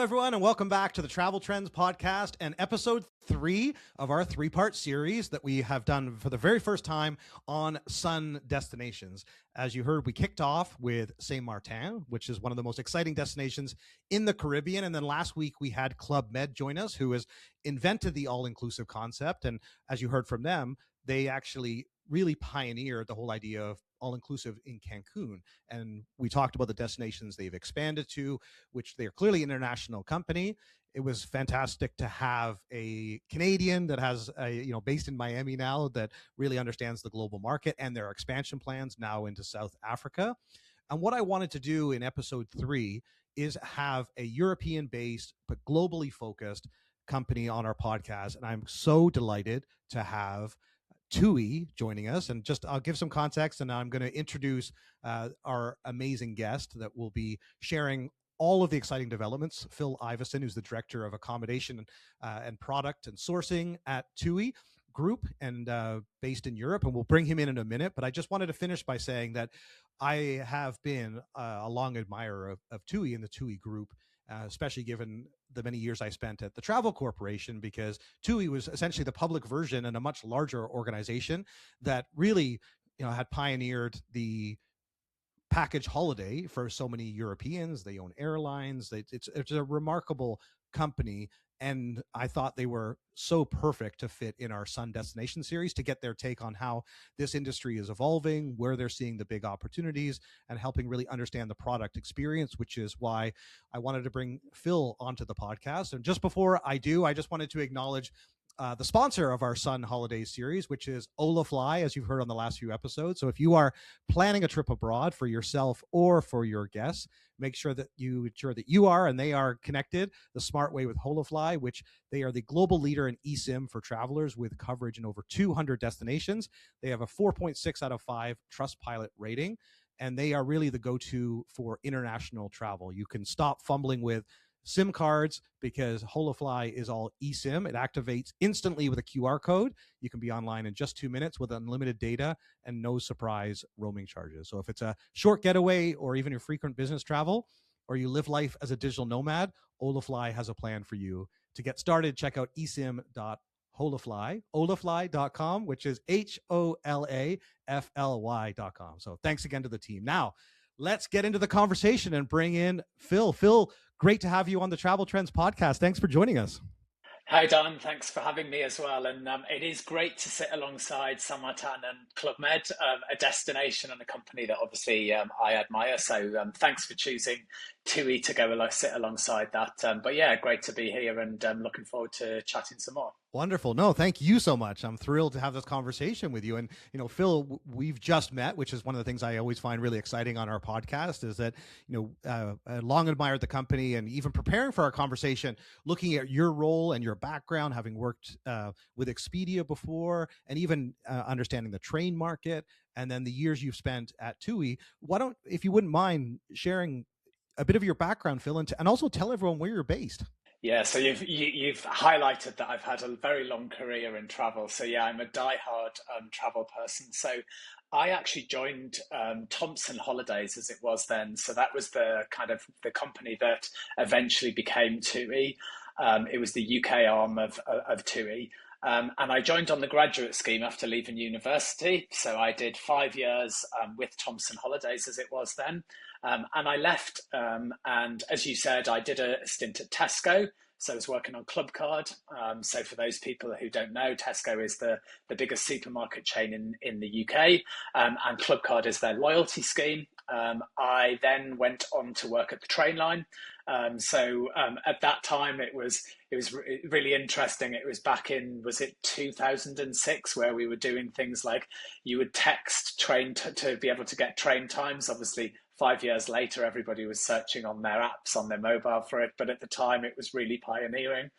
everyone, and welcome back to the Travel Trends Podcast and episode 3 of our 3-part series that we have done for the very first time on sun destinations. As you heard, we kicked off with Saint Martin, which is one of the most exciting destinations in the Caribbean. And then last week we had Club Med join us, who has invented the all-inclusive concept. And as you heard from them, they actually really pioneered the whole idea of all-inclusive in Cancun. And we talked about the destinations they've expanded to, which they're clearly an international company. It was fantastic to have a Canadian that has based in Miami now, that really understands the global market and their expansion plans now into South Africa. And what I wanted to do in episode 3 is have a European-based but globally focused company on our podcast. And I'm so delighted to have TUI joining us. And just I'll give some context, and I'm going to introduce our amazing guest that will be sharing all of the exciting developments. Phil Iveson, who's the director of Accommodation and Product and Sourcing at TUI Group and based in Europe. And we'll bring him in a minute. But I just wanted to finish by saying that I have been a long admirer of TUI and the TUI Group, especially given the many years I spent at the Travel Corporation, because TUI was essentially the public version and a much larger organization that really, had pioneered the package holiday for so many Europeans. They own airlines. It's a remarkable company. And I thought they were so perfect to fit in our Sun Destination series to get their take on how this industry is evolving, where they're seeing the big opportunities, and helping really understand the product experience, which is why I wanted to bring Phil onto the podcast. And just before I do, I just wanted to acknowledge the sponsor of our Sun Holidays series, which is Olafly, as you've heard on the last few episodes. So if you are planning a trip abroad for yourself or for your guests, make sure that you are and they are connected the smart way with Olafly, which they are the global leader in eSIM for travelers with coverage in over 200 destinations. They have a 4.6 out of 5 Trustpilot rating, and they are really the go-to for international travel. You can stop fumbling with SIM cards because Holofly is all eSIM. It activates instantly with a QR code. You can be online in just 2 minutes with unlimited data and no surprise roaming charges. So if it's a short getaway or even your frequent business travel, or you live life as a digital nomad, Olafly has a plan for you. To get started, check out olafly.com, which is HOLAFLY.com. So thanks again to the team. Now, let's get into the conversation and bring in Phil. Phil, great to have you on the Travel Trends Podcast. Thanks for joining us. Hi, Don. Thanks for having me as well. And it is great to sit alongside Saint Martin and Club Med, a destination and a company that obviously I admire. So thanks for choosing TUI to go sit alongside that. But yeah, great to be here and looking forward to chatting some more. Wonderful. No, thank you so much. I'm thrilled to have this conversation with you. And, Phil, we've just met, which is one of the things I always find really exciting on our podcast, is that, I long admired the company, and even preparing for our conversation, looking at your role and your background, having worked with Expedia before, and even understanding the train market, and then the years you've spent at TUI. If you wouldn't mind sharing a bit of your background, Phil, and also tell everyone where you're based. Yeah, so you've highlighted that I've had a very long career in travel. So yeah, I'm a diehard travel person. So I actually joined Thomson Holidays as it was then. So that was the kind of the company that eventually became TUI. It was the UK arm of TUI. And I joined on the graduate scheme after leaving university. So I did 5 years with Thomson Holidays as it was then. And I left, and as you said, I did a stint at Tesco. So I was working on Clubcard. So for those people who don't know, Tesco is the biggest supermarket chain in the UK, and Clubcard is their loyalty scheme. I then went on to work at the train line. So at that time, it was really interesting. It was back in, was it 2006, where we were doing things like you would text train to be able to get train times. Obviously, 5 years later, everybody was searching on their apps, on their mobile for it. But at the time, it was really pioneering.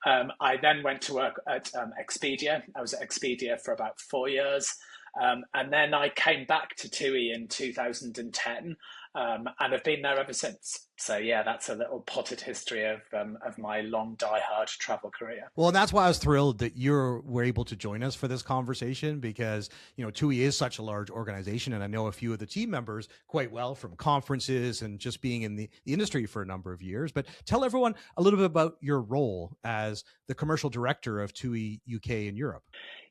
I then went to work at Expedia. I was at Expedia for about 4 years. And then I came back to TUI in 2010, and have been there ever since. So yeah, that's a little potted history of my long die-hard travel career. Well, and that's why I was thrilled that you were able to join us for this conversation because, TUI is such a large organization. And I know a few of the team members quite well from conferences and just being in the industry for a number of years. But tell everyone a little bit about your role as the commercial director of TUI UK and Europe.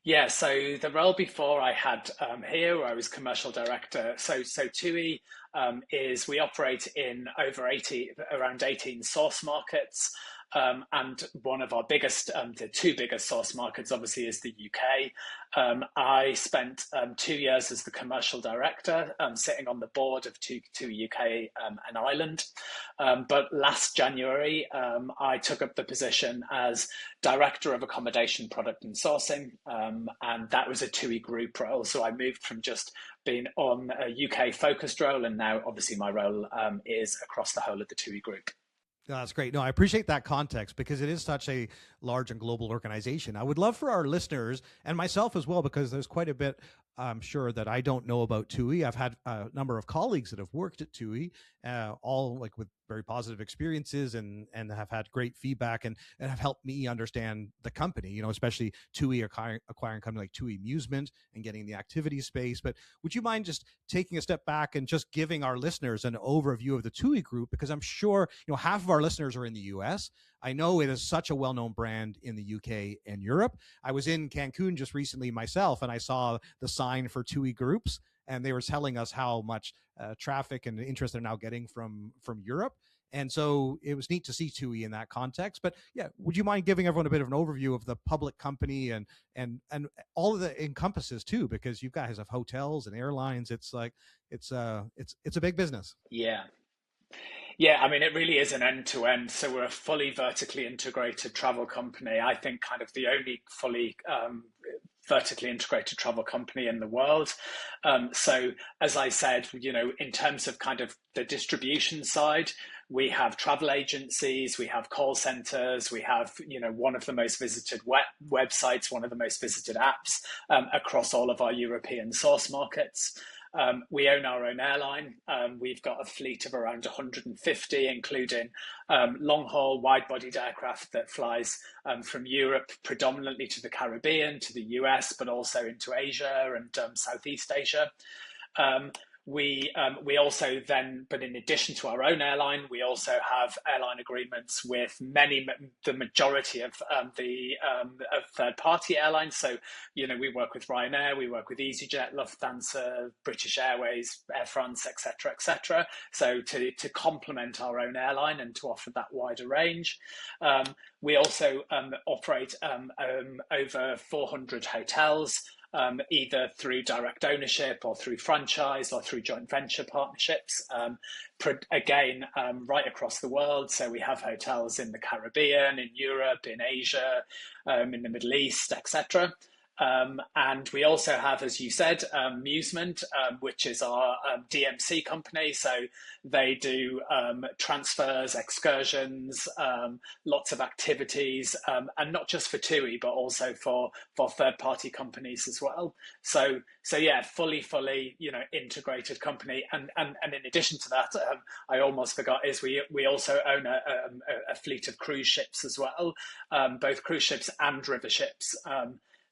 Yeah, so the role before I had here, where I was commercial director. So TUI is we operate in around 18 source markets. And one of our the two biggest source markets, obviously, is the UK. I spent 2 years as the commercial director, sitting on the board of TUI UK and Ireland. But last January, I took up the position as director of Accommodation Product and Sourcing, and that was a TUI Group role. So I moved from just being on a UK focused role, and now obviously my role is across the whole of the TUI Group. No, that's great. No, I appreciate that context because it is such a large and global organization. I would love for our listeners and myself as well, because there's quite a bit, I'm sure, that I don't know about TUI. I've had a number of colleagues that have worked at TUI, all like with very positive experiences and have had great feedback and have helped me understand the company, especially TUI acquiring a company like TUI Amusement and getting the activity space. But would you mind just taking a step back and just giving our listeners an overview of the TUI Group? Because I'm sure, half of our listeners are in the US. I know it is such a well-known brand in the UK and Europe. I was in Cancun just recently myself, and I saw the sign for TUI Groups, and they were telling us how much traffic and interest they're now getting from Europe. And so it was neat to see TUI in that context. But yeah, would you mind giving everyone a bit of an overview of the public company and all of the encompasses too? Because you guys have hotels and airlines. It's like it's a big business. Yeah. Yeah, I mean, it really is an end to end. So we're a fully vertically integrated travel company. I think kind of the only fully vertically integrated travel company in the world. So as I said, in terms of kind of the distribution side, we have travel agencies, we have call centers, we have, one of the most visited websites, one of the most visited apps across all of our European source markets. We own our own airline. We've got a fleet of around 150, including long-haul, wide-bodied aircraft that flies from Europe predominantly to the Caribbean, to the US, but also into Asia and Southeast Asia. We also then, but in addition to our own airline, we also have airline agreements with the majority of third-party airlines. So, we work with Ryanair, we work with EasyJet, Lufthansa, British Airways, Air France, etc., etc. So to complement our own airline and to offer that wider range. We also operate over 400 hotels. Either through direct ownership or through franchise or through joint venture partnerships, again, right across the world. So we have hotels in the Caribbean, in Europe, in Asia, in the Middle East, etc. And we also have, as you said, Amusement, which is our DMC company. So they do transfers, excursions, lots of activities, and not just for TUI, but also for third-party companies as well. So yeah, fully, integrated company. And in addition to that, I almost forgot, is we also own a fleet of cruise ships as well, both cruise ships and river ships.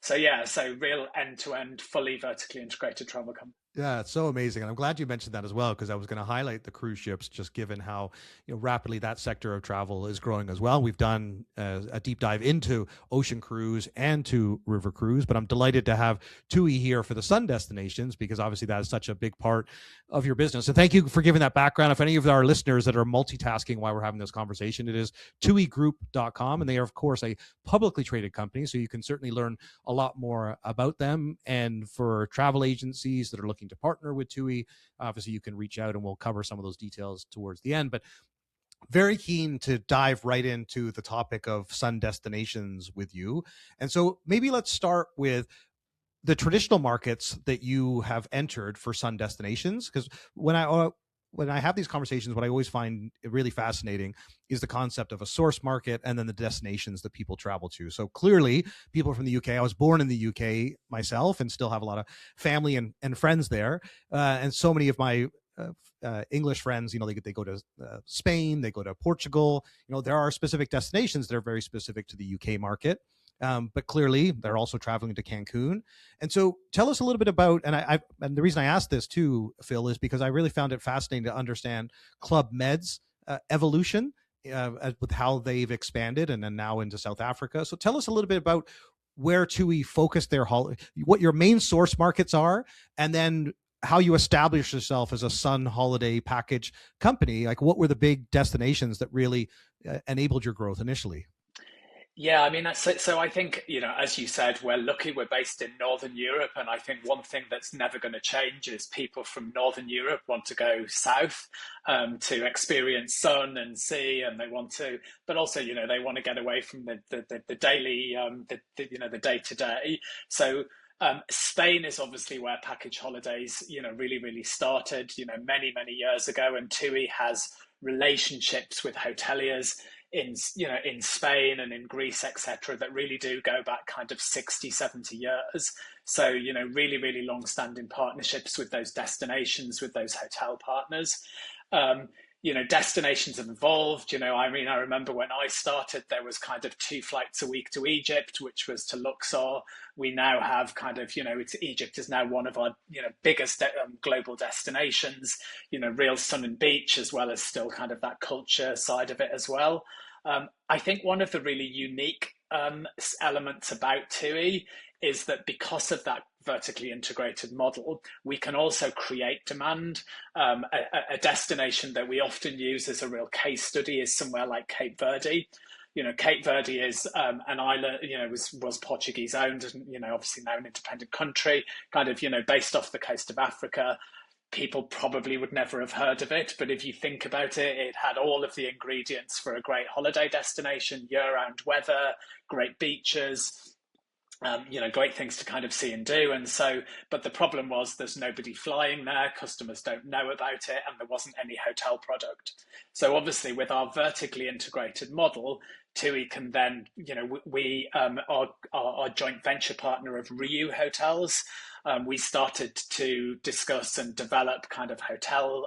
So real end-to-end, fully vertically integrated travel company. Yeah, it's so amazing. And I'm glad you mentioned that as well, because I was going to highlight the cruise ships, just given how rapidly that sector of travel is growing as well. We've done a deep dive into ocean cruise and to river cruise, but I'm delighted to have TUI here for the sun destinations, because obviously that is such a big part of your business. And thank you for giving that background. If any of our listeners that are multitasking while we're having this conversation, it is tuigroup.com, and they are, of course, a publicly traded company, so you can certainly learn a lot more about them. And for travel agencies that are looking to partner with TUI, obviously you can reach out and we'll cover some of those details towards the end. But very keen to dive right into the topic of sun destinations with you. And so maybe let's start with the traditional markets that you have entered for sun destinations, because when when I have these conversations, what I always find really fascinating is the concept of a source market and then the destinations that people travel to. So clearly, people from the UK, I was born in the UK myself and still have a lot of family and friends there. And so many of my English friends, they go to Spain, they go to Portugal. There are specific destinations that are very specific to the UK market. But clearly, they're also traveling to Cancun. And so, tell us a little bit about. And the reason I asked this too, Phil, is because I really found it fascinating to understand Club Med's evolution with how they've expanded and then now into South Africa. So, tell us a little bit about where TUI focused their what your main source markets are, and then how you establish yourself as a Sun holiday package company. Like, what were the big destinations that really enabled your growth initially? Yeah, I mean, so I think, as you said, we're lucky we're based in Northern Europe. And I think one thing that's never going to change is people from Northern Europe want to go south to experience sun and sea. And they want to, but also, they want to get away from the daily, the day to day. So Spain is obviously where package holidays, really, really started, many years ago. And TUI has relationships with hoteliers in Spain and in Greece, etc., that really do go back kind of 60, 70 years. So, really long-standing partnerships with those destinations, with those hotel partners. Destinations have evolved. I remember when I started, there was kind of 2 flights a week to Egypt, which was to Luxor. We now have kind of, Egypt is now one of our, biggest global destinations, real sun and beach, as well as still kind of that culture side of it as well. I think one of the really unique elements about TUI is that because of that vertically integrated model, we can also create demand. A destination that we often use as a real case study is somewhere like Cape Verde. Cape Verde is an island, was Portuguese owned, and, obviously now an independent country, kind of, based off the coast of Africa. People probably would never have heard of it, but if you think about it, it had all of the ingredients for a great holiday destination: year-round weather, great beaches, great things to kind of see and do. And so, but the problem was there's nobody flying there, customers don't know about it, and there wasn't any hotel product. So obviously, with our vertically integrated model, TUI can then, we our joint venture partner of Riu Hotels. We started to discuss and develop kind of hotel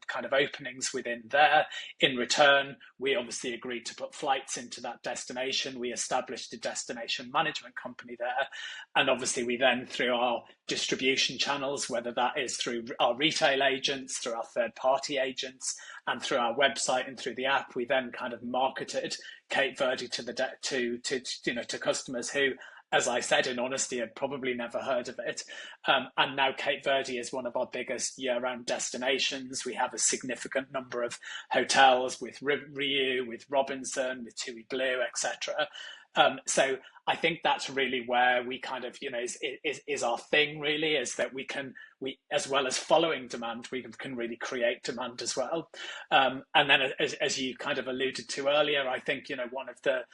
kind of openings within there. In return, we obviously agreed to put flights into that destination. We established a destination management company there. And obviously, we then, through our distribution channels, whether that is through our retail agents, through our third-party agents, and through our website and through the app, we then kind of marketed Cape Verde to customers who, as I said, in honesty, had probably never heard of it. And now Cape Verde is one of our biggest year-round destinations. We have a significant number of hotels with Riu, with Robinson, with TUI Blue, etc. So I think that's really where we kind of, is our thing, really, is that we as well as following demand, we can really create demand as well. And then as you kind of alluded to earlier, I think, one of the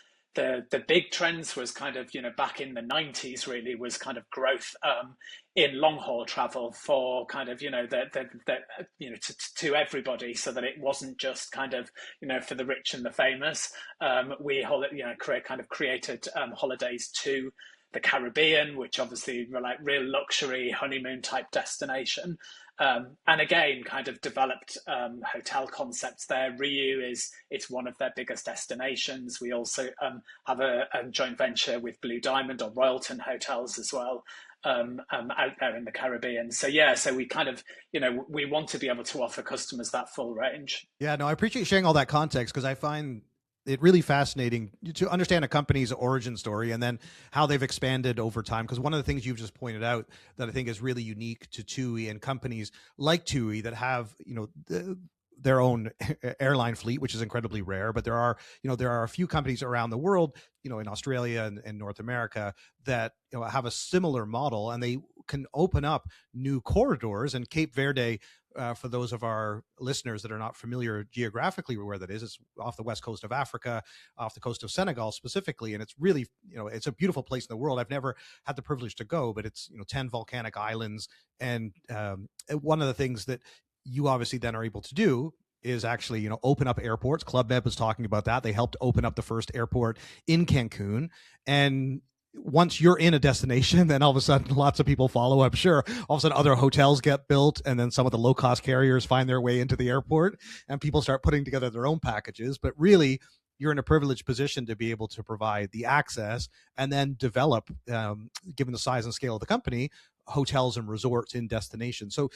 big trends was kind of, back in the 90s, really, was kind of growth in long haul travel for kind of, to everybody, so that it wasn't just kind of, for the rich and the famous. We created holidays to the Caribbean, which obviously were like real luxury honeymoon type destination. And again, kind of developed hotel concepts there. Riu it's one of their biggest destinations. We also have a joint venture with Blue Diamond or Royalton Hotels as well, out there in the Caribbean. So yeah, so we kind of, we want to be able to offer customers that full range. Yeah, no, I appreciate sharing all that context, because I find it really fascinating to understand a company's origin story and then how they've expanded over time. Because one of the things you've just pointed out that I think is really unique to TUI and companies like TUI that have, their own airline fleet, which is incredibly rare, but there are a few companies around the world, in Australia and North America, that have a similar model, and they can open up new corridors. And Cape Verde, for those of our listeners that are not familiar geographically where that is, it's off the west coast of Africa, off the coast of Senegal specifically, and it's really, it's a beautiful place in the world. I've never had the privilege to go, but it's 10 volcanic islands, and one of the things that you obviously then are able to do is actually, open up airports. Club Med was talking about that. They helped open up the first airport in Cancun. And once you're in a destination, then all of a sudden lots of people follow. I'm sure all of a sudden other hotels get built, and then some of the low-cost carriers find their way into the airport, and people start putting together their own packages. But really, you're in a privileged position to be able to provide the access and then develop, given the size and scale of the company, hotels and resorts in destinations. So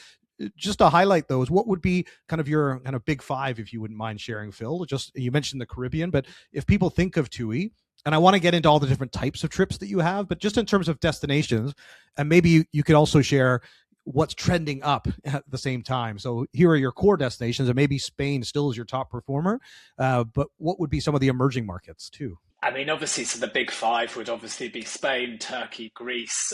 just to highlight those, what would be kind of your kind of big five, if you wouldn't mind sharing, Phil? Just, you mentioned the Caribbean, but if people think of TUI, and I want to get into all the different types of trips that you have, but just in terms of destinations, and maybe you could also share what's trending up at the same time. So here are your core destinations, and maybe Spain still is your top performer, but what would be some of the emerging markets too? I mean, obviously, so the big five would obviously be Spain, Turkey, Greece,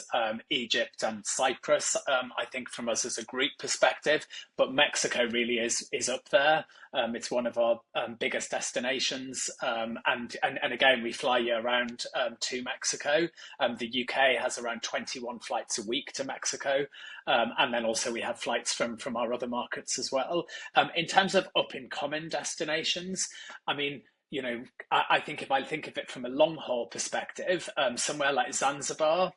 Egypt, and Cyprus. I think from us as a group perspective, but Mexico really is up there. It's one of our biggest destinations, and again, we fly year round to Mexico. The UK has around 21 flights a week to Mexico, and then also we have flights from our other markets as well. In terms of up and coming destinations, I mean, I think if I think of it from a long haul perspective, somewhere like Zanzibar,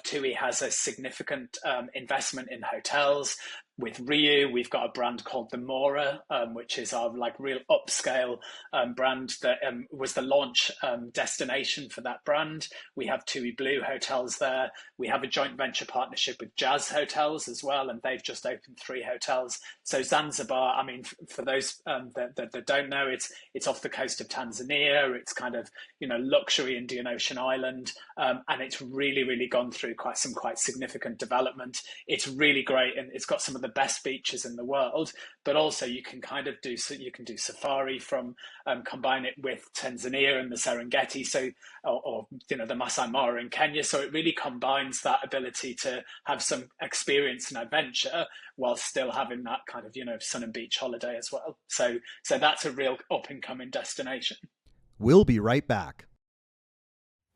TUI has a significant investment in hotels. With Riu, we've got a brand called the Mora, which is our like real upscale brand that was the launch destination for that brand. We have TUI Blue hotels there. We have a joint venture partnership with Jazz Hotels as well, and they've just opened 3 hotels. So Zanzibar, I mean, for those that don't know, it's off the coast of Tanzania. It's kind of luxury Indian Ocean island, and it's really gone through quite significant development. It's really great, and it's got some of the best beaches in the world, but also you can do safari from combine it with Tanzania and the Serengeti, so or the Masai Mara in Kenya. So it really combines that ability to have some experience and adventure while still having that kind of sun and beach holiday as well. So that's a real up and coming destination. We'll be right back.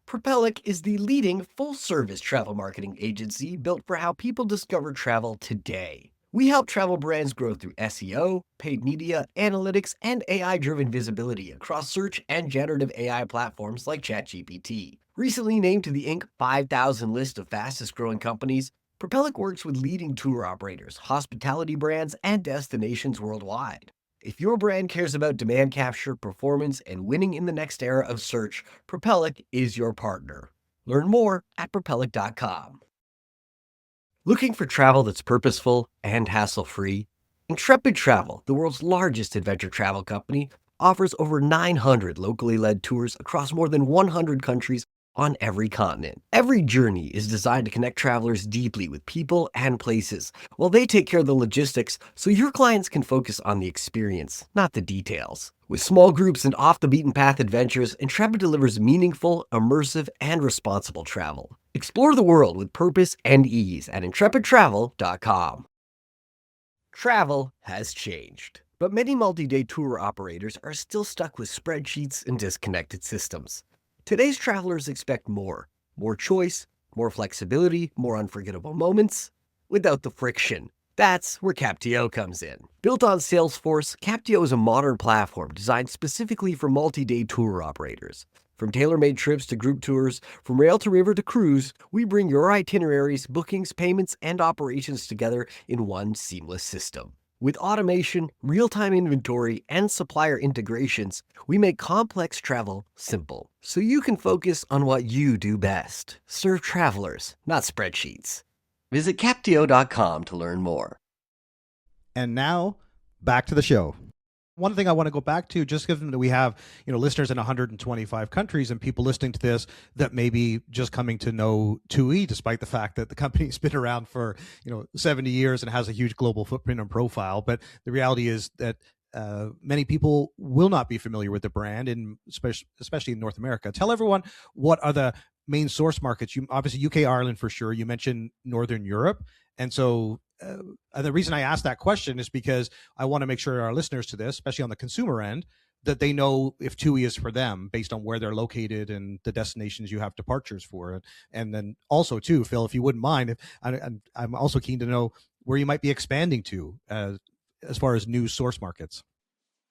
Propellic is the leading full-service travel marketing agency built for how people discover travel today. We help travel brands grow through SEO, paid media, analytics, and AI-driven visibility across search and generative AI platforms like ChatGPT. Recently named to the Inc. 5000 list of fastest-growing companies, Propellic works with leading tour operators, hospitality brands, and destinations worldwide. If your brand cares about demand capture, performance, and winning in the next era of search, Propellic is your partner. Learn more at Propellic.com. Looking for travel that's purposeful and hassle-free? Intrepid Travel, the world's largest adventure travel company, offers over 900 locally led tours across more than 100 countries on every continent. Every journey is designed to connect travelers deeply with people and places, while they take care of the logistics so your clients can focus on the experience, not the details. With small groups and off-the-beaten-path adventures, Intrepid delivers meaningful, immersive, and responsible travel. Explore the world with purpose and ease at intrepidtravel.com. Travel has changed, but many multi-day tour operators are still stuck with spreadsheets and disconnected systems. Today's travelers expect more choice, more flexibility, more unforgettable moments, without the friction. That's where Captio comes in. Built on Salesforce, Captio is a modern platform designed specifically for multi-day tour operators. From tailor-made trips to group tours, from rail to river to cruise, we bring your itineraries, bookings, payments, and operations together in one seamless system. With automation, real-time inventory, and supplier integrations, we make complex travel simple, so you can focus on what you do best. Serve travelers, not spreadsheets. Visit Captio.com to learn more. And now, back to the show. One thing I want to go back to, just given that we have listeners in 125 countries and people listening to this that may be just coming to know TUI, despite the fact that the company's been around for 70 years and has a huge global footprint and profile. But the reality is that many people will not be familiar with the brand, and especially in North America. Tell everyone, what are the main source markets? You obviously UK, Ireland for sure. You mentioned Northern Europe, and so the reason I asked that question is because I want to make sure our listeners to this, especially on the consumer end, that they know if TUI is for them based on where they're located and the destinations you have departures for. And then also too, Phil, if you wouldn't mind, I'm also keen to know where you might be expanding to as far as new source markets?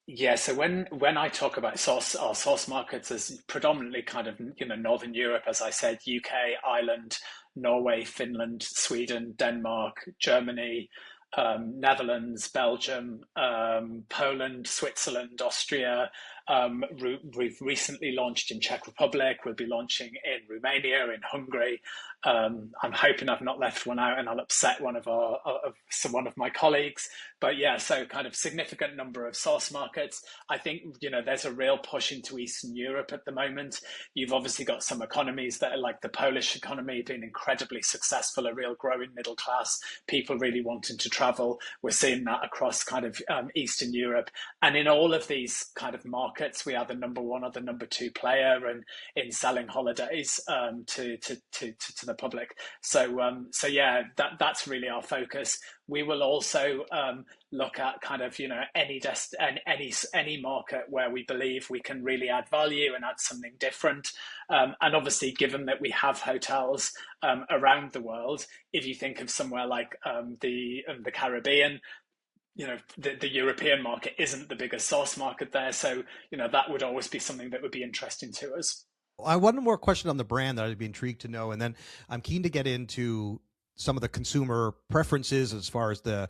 Yeah, so when I talk about our source markets as predominantly kind of Northern Europe, as I said, UK, Ireland, Norway, Finland, Sweden, Denmark, Germany, Netherlands, Belgium, Poland, Switzerland, Austria. We've recently launched in Czech Republic. We'll be launching in Romania, in Hungary. I'm hoping I've not left one out and I'll upset one of my colleagues. But yeah, so kind of significant number of source markets. I think there's a real push into Eastern Europe at the moment. You've obviously got some economies that are like the Polish economy being incredibly successful, a real growing middle class, people really wanting to travel. We're seeing that across kind of Eastern Europe, and in all of these kind of markets, we are the number one or the number two player in selling holidays to the public. So yeah, that's really our focus. We will also look at kind of any market where we believe we can really add value and add something different. And obviously, given that we have hotels around the world, if you think of somewhere like the Caribbean, the European market isn't the biggest source market there, so that would always be something that would be interesting to us. I one more question on the brand that I'd be intrigued to know, and then I'm keen to get into some of the consumer preferences as far as the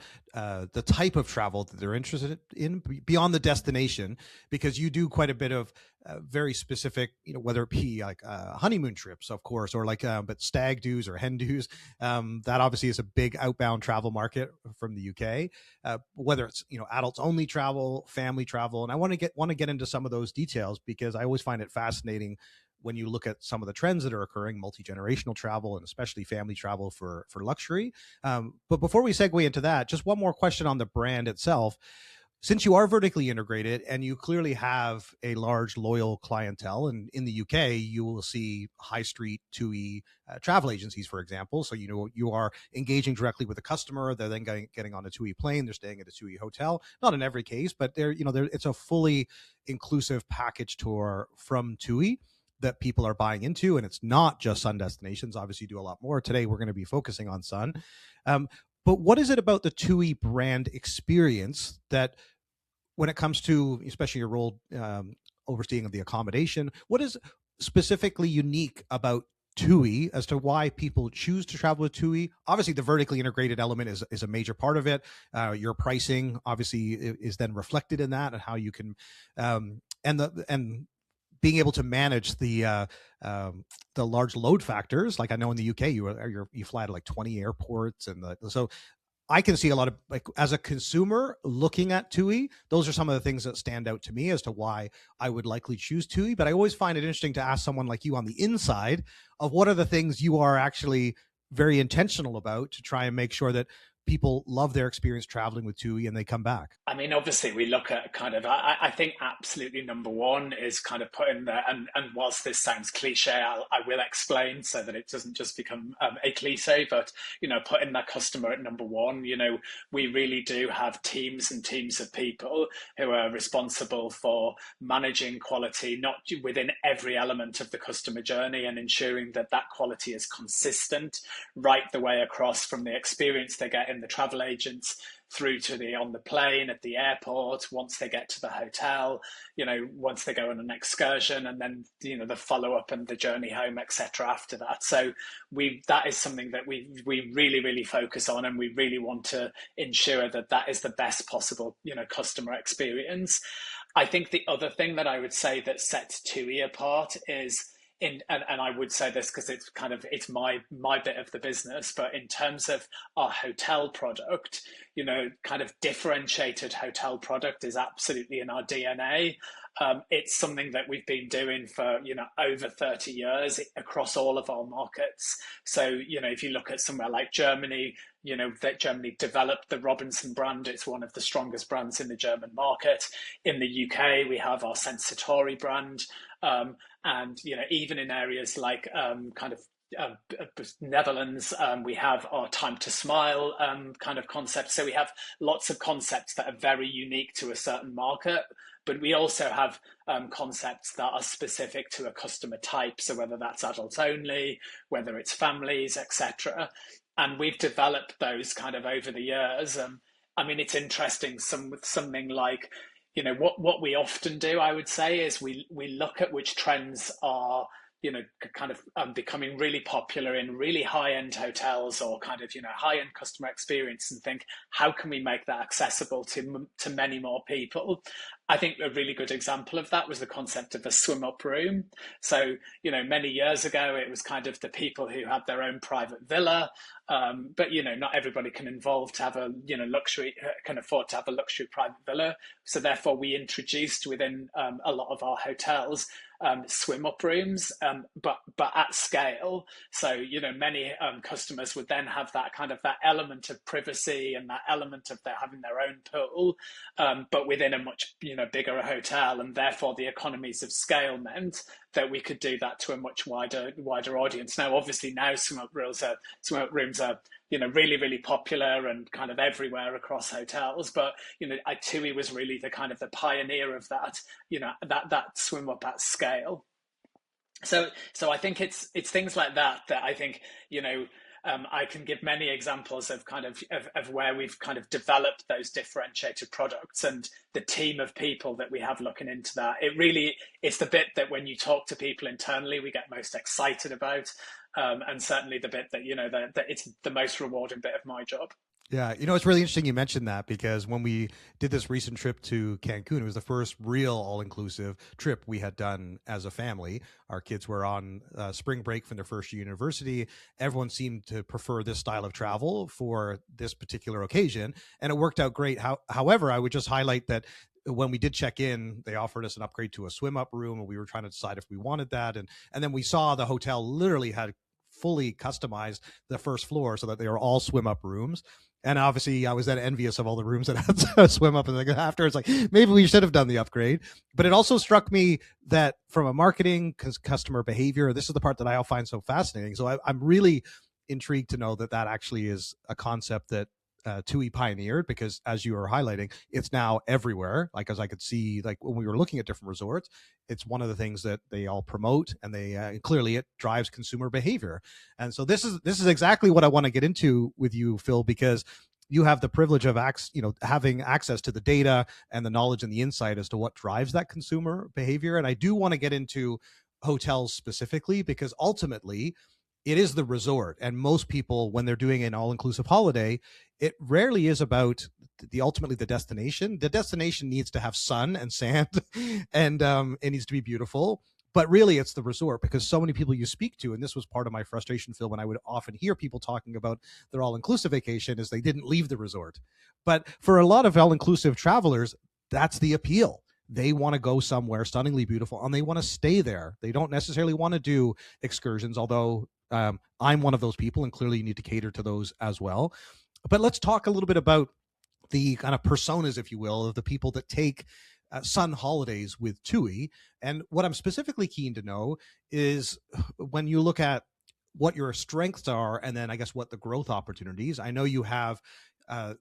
type of travel that they're interested in beyond the destination, because you do quite a bit of very specific, whether it be like honeymoon trips, of course, or like but stag do's or hen do's. That obviously is a big outbound travel market from the UK. Whether it's adults only travel, family travel, and I want to get into some of those details because I always find it fascinating when you look at some of the trends that are occurring, multi-generational travel and especially family travel for luxury. But before we segue into that, just one more question on the brand itself. Since you are vertically integrated and you clearly have a large loyal clientele, and in the UK, you will see high street TUI travel agencies, for example. So, you are engaging directly with the customer. They're then getting on a TUI plane. They're staying at a TUI hotel. Not in every case, but it's a fully inclusive package tour from TUI that people are buying into, and it's not just Sun destinations. Obviously, you do a lot more. Today, we're going to be focusing on Sun. But what is it about the TUI brand experience that, when it comes to, especially your role overseeing of the accommodation, what is specifically unique about TUI as to why people choose to travel with TUI? Obviously, the vertically integrated element is a major part of it. Your pricing obviously is then reflected in that, and how you can and being able to manage the large load factors. Like I know in the UK, you fly to like 20 airports, and so I can see a lot of, like, as a consumer looking at TUI, those are some of the things that stand out to me as to why I would likely choose TUI. But I always find it interesting to ask someone like you on the inside of what are the things you are actually very intentional about to try and make sure that people love their experience traveling with TUI and they come back. I mean, obviously, we look at kind of, I think absolutely number one is kind of putting the, and whilst this sounds cliche, I will explain so that it doesn't just become a cliche, but, putting that customer at number one. We really do have teams and teams of people who are responsible for managing quality, not within every element of the customer journey, and ensuring that that quality is consistent right the way across, from the experience they get in the travel agents through to on the plane, at the airport, once they get to the hotel, once they go on an excursion, and then the follow-up and the journey home, etc. after that. So that is something that we really, really focus on, and we really want to ensure that that is the best possible customer experience. I think the other thing that I would say that sets TUI apart is, and I would say this because it's my bit of the business, but in terms of our hotel product, kind of differentiated hotel product is absolutely in our DNA. It's something that we've been doing for over 30 years across all of our markets. So if you look at somewhere like Germany, that Germany developed the Robinson brand. It's one of the strongest brands in the German market. In the UK, we have our Sensatori brand. And even in areas like Netherlands, we have our Time to Smile kind of concept. So we have lots of concepts that are very unique to a certain market, but we also have concepts that are specific to a customer type. So whether that's adults only, whether it's families, etc. and we've developed those kind of over the years. I mean, it's interesting. With something like, what we often do, I would say, is we look at which trends are, kind of becoming really popular in really high-end hotels, or kind of, high-end customer experience, and think, how can we make that accessible to many more people? I think a really good example of that was the concept of a swim-up room. So, many years ago, it was kind of the people who had their own private villa, but not everybody can can afford to have a luxury private villa. So therefore, we introduced within a lot of our hotels swim up rooms, but at scale. So many customers would then have that element of privacy, and that element of having their own pool, but within a much bigger hotel, and therefore the economies of scale meant that we could do that to a much wider audience. Now, obviously, swim up rooms are really, really popular and kind of everywhere across hotels. But TUI was really the pioneer of that, that swim up at scale. So I think it's things like that I think I can give many examples of of where we've kind of developed those differentiated products, and the team of people that we have looking into that. It's the bit that when you talk to people internally, we get most excited about, and certainly the bit that that it's the most rewarding bit of my job. Yeah, it's really interesting you mentioned that, because when we did this recent trip to Cancun, it was the first real all-inclusive trip we had done as a family. Our kids were on spring break from their first year university. Everyone seemed to prefer this style of travel for this particular occasion, and it worked out great. However, I would just highlight that when we did check in, they offered us an upgrade to a swim up room, and we were trying to decide if we wanted that. And then we saw the hotel literally had fully customized the first floor so that they were all swim up rooms. And obviously I was then envious of all the rooms that had to swim up, and like after it's like, maybe we should have done the upgrade. But it also struck me that from a marketing customer behavior, this is the part that I find so fascinating. So I'm really intrigued to know that actually is a concept that TUI pioneered, because as you were highlighting, it's now everywhere. Like, as I could see, like when we were looking at different resorts, it's one of the things that they all promote, and they clearly it drives consumer behavior. And so this is exactly what I want to get into with you, Phil, because you have the privilege of having access to the data and the knowledge and the insight as to what drives that consumer behavior. And I do want to get into hotels specifically, because ultimately it is the resort, and most people, when they're doing an all-inclusive holiday, it rarely is about ultimately the destination. The destination needs to have sun and sand, and it needs to be beautiful. But really, it's the resort, because so many people you speak to, and this was part of my frustration, Phil, when I would often hear people talking about their all-inclusive vacation, is they didn't leave the resort. But for a lot of all-inclusive travelers, that's the appeal. They want to go somewhere stunningly beautiful, and they want to stay there. They don't necessarily want to do excursions, although I'm one of those people, and clearly you need to cater to those as well. But let's talk a little bit about the kind of personas, if you will, of the people that take sun holidays with TUI. And what I'm specifically keen to know is, when you look at what your strengths are, and then I guess what the growth opportunities. I know you have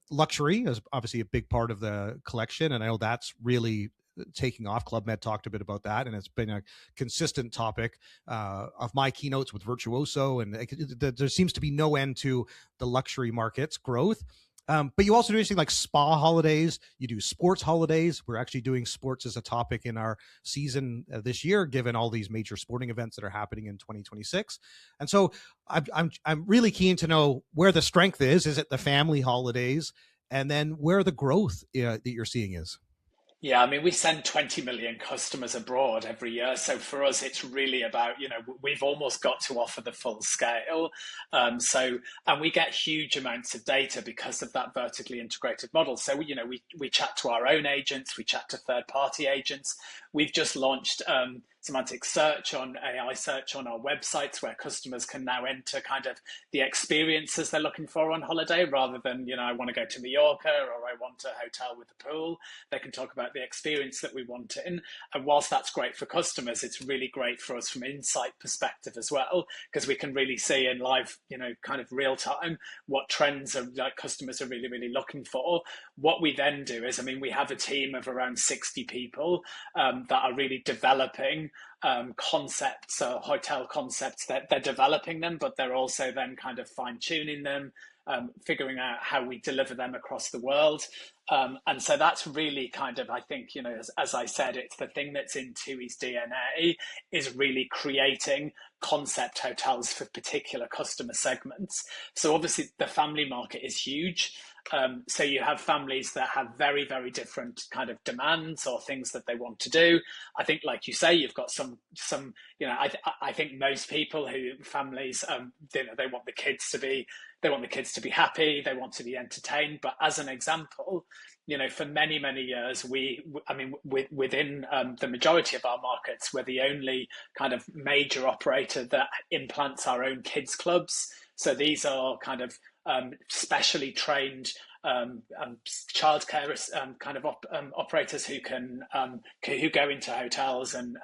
luxury is obviously a big part of the collection, and I know that's really taking off. Club Med talked a bit about that, and it's been a consistent topic of my keynotes with Virtuoso, and there seems to be no end to the luxury market's growth. But you also do anything like spa holidays. You do sports holidays. We're actually doing sports as a topic in our season this year, given all these major sporting events that are happening in 2026. And so I'm really keen to know where the strength is. Is it the family holidays? And then where the growth that you're seeing is? Yeah, I mean, we send 20 million customers abroad every year. So for us, it's really about, we've almost got to offer the full scale. And we get huge amounts of data because of that vertically integrated model. So, we chat to our own agents, we chat to third-party agents. We've just launched semantic search on AI search on our websites, where customers can now enter kind of the experiences they're looking for on holiday, rather than, I want to go to Mallorca, or I want a hotel with a pool. They can talk about the experience that we want in. And whilst that's great for customers, it's really great for us from an insight perspective as well, because we can really see in live, kind of real time, what trends customers are really, really looking for. What we then do is, we have a team of around 60 people that are really developing concepts or hotel concepts that they're developing them, but they're also then kind of fine tuning them, figuring out how we deliver them across the world. And so that's really kind of, I think, as I said, it's the thing that's in TUI's DNA, is really creating concept hotels for particular customer segments. So obviously the family market is huge. So you have families that have very, very different kind of demands or things that they want to do. I think, like you say, you've got some. I think most people families, they want the kids to be happy, they want to be entertained. But as an example, for many, many years, within the majority of our markets, we're the only kind of major operator that implants our own kids clubs. So these are kind of specially trained childcare kind of operators who go into hotels and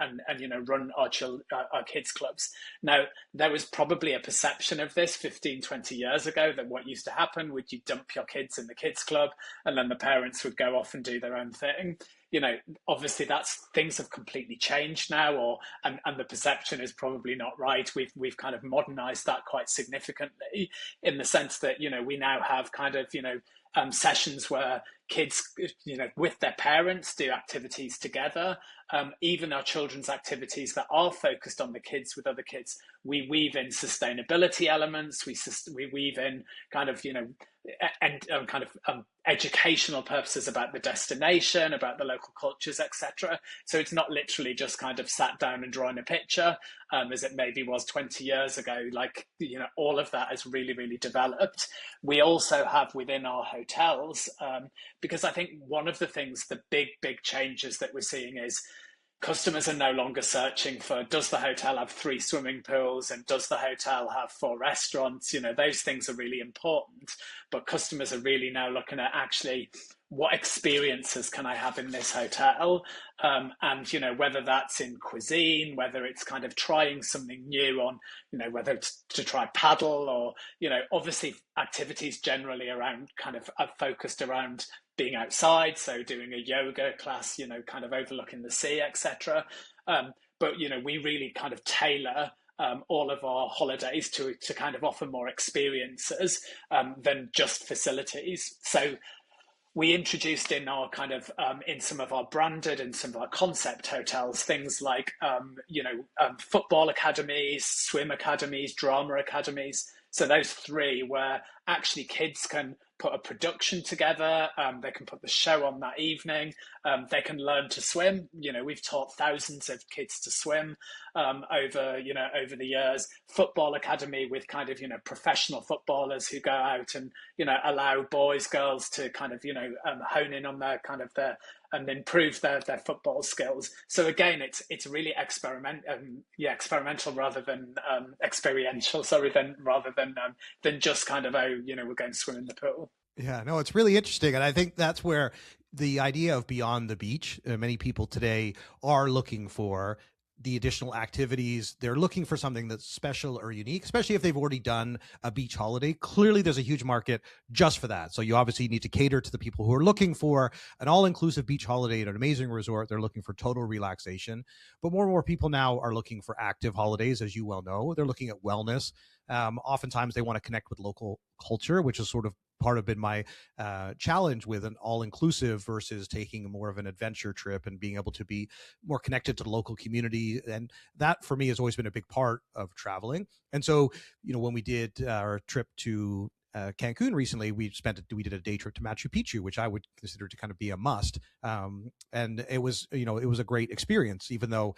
run our kids clubs. Now, there was probably a perception of this 15, 20 years ago that what used to happen would you dump your kids in the kids club and then the parents would go off and do their own thing. Obviously things have completely changed now, and the perception is probably not right. We've kind of modernized that quite significantly, in the sense that, we now have kind of, sessions where kids, with their parents, do activities together. Even our children's activities that are focused on the kids with other kids, we weave in sustainability elements. We weave in kind of, educational purposes about the destination, about the local cultures, etc. So it's not literally just kind of sat down and drawing a picture, as it maybe was 20 years ago. Like, all of that has really, really developed. We also have within our hotels, because I think one of the things, the big changes that we're seeing is customers are no longer searching for, does the hotel have 3 swimming pools and does the hotel have 4 restaurants? Those things are really important, but customers are really now looking at, actually, what experiences can I have in this hotel? And, whether that's in cuisine, whether it's kind of trying something new on, whether it's to try paddle or, obviously activities generally around kind of are focused around being outside, so doing a yoga class, kind of overlooking the sea, etc. But we really kind of tailor all of our holidays to kind of offer more experiences than just facilities. So we introduced in our kind of in some of our branded and some of our concept hotels things like football academies, swim academies, drama academies. So those 3 where actually kids can put a production together, they can put the show on that evening, they can learn to swim. We've taught thousands of kids to swim over the years. Football academy with kind of professional footballers who go out and allow boys, girls to kind of hone in on their kind of their and improve their football skills. So again, it's really experimental rather than experiential. Sorry, rather than just kind of we're going to swim in the pool. Yeah, no, it's really interesting, and I think that's where the idea of beyond the beach. Many people today are looking for the additional activities. They're looking for something that's special or unique, especially if they've already done a beach holiday. Clearly, there's a huge market just for that. So you obviously need to cater to the people who are looking for an all-inclusive beach holiday at an amazing resort. They're looking for total relaxation. But more and more people now are looking for active holidays, as you well know. They're looking at wellness. Oftentimes, they want to connect with local culture, which is sort of part of been my challenge with an all-inclusive versus taking more of an adventure trip and being able to be more connected to the local community. And that for me has always been a big part of traveling. And so, when we did our trip to Cancun recently, we did a day trip to Machu Picchu, which I would consider to kind of be a must. And it was a great experience, even though,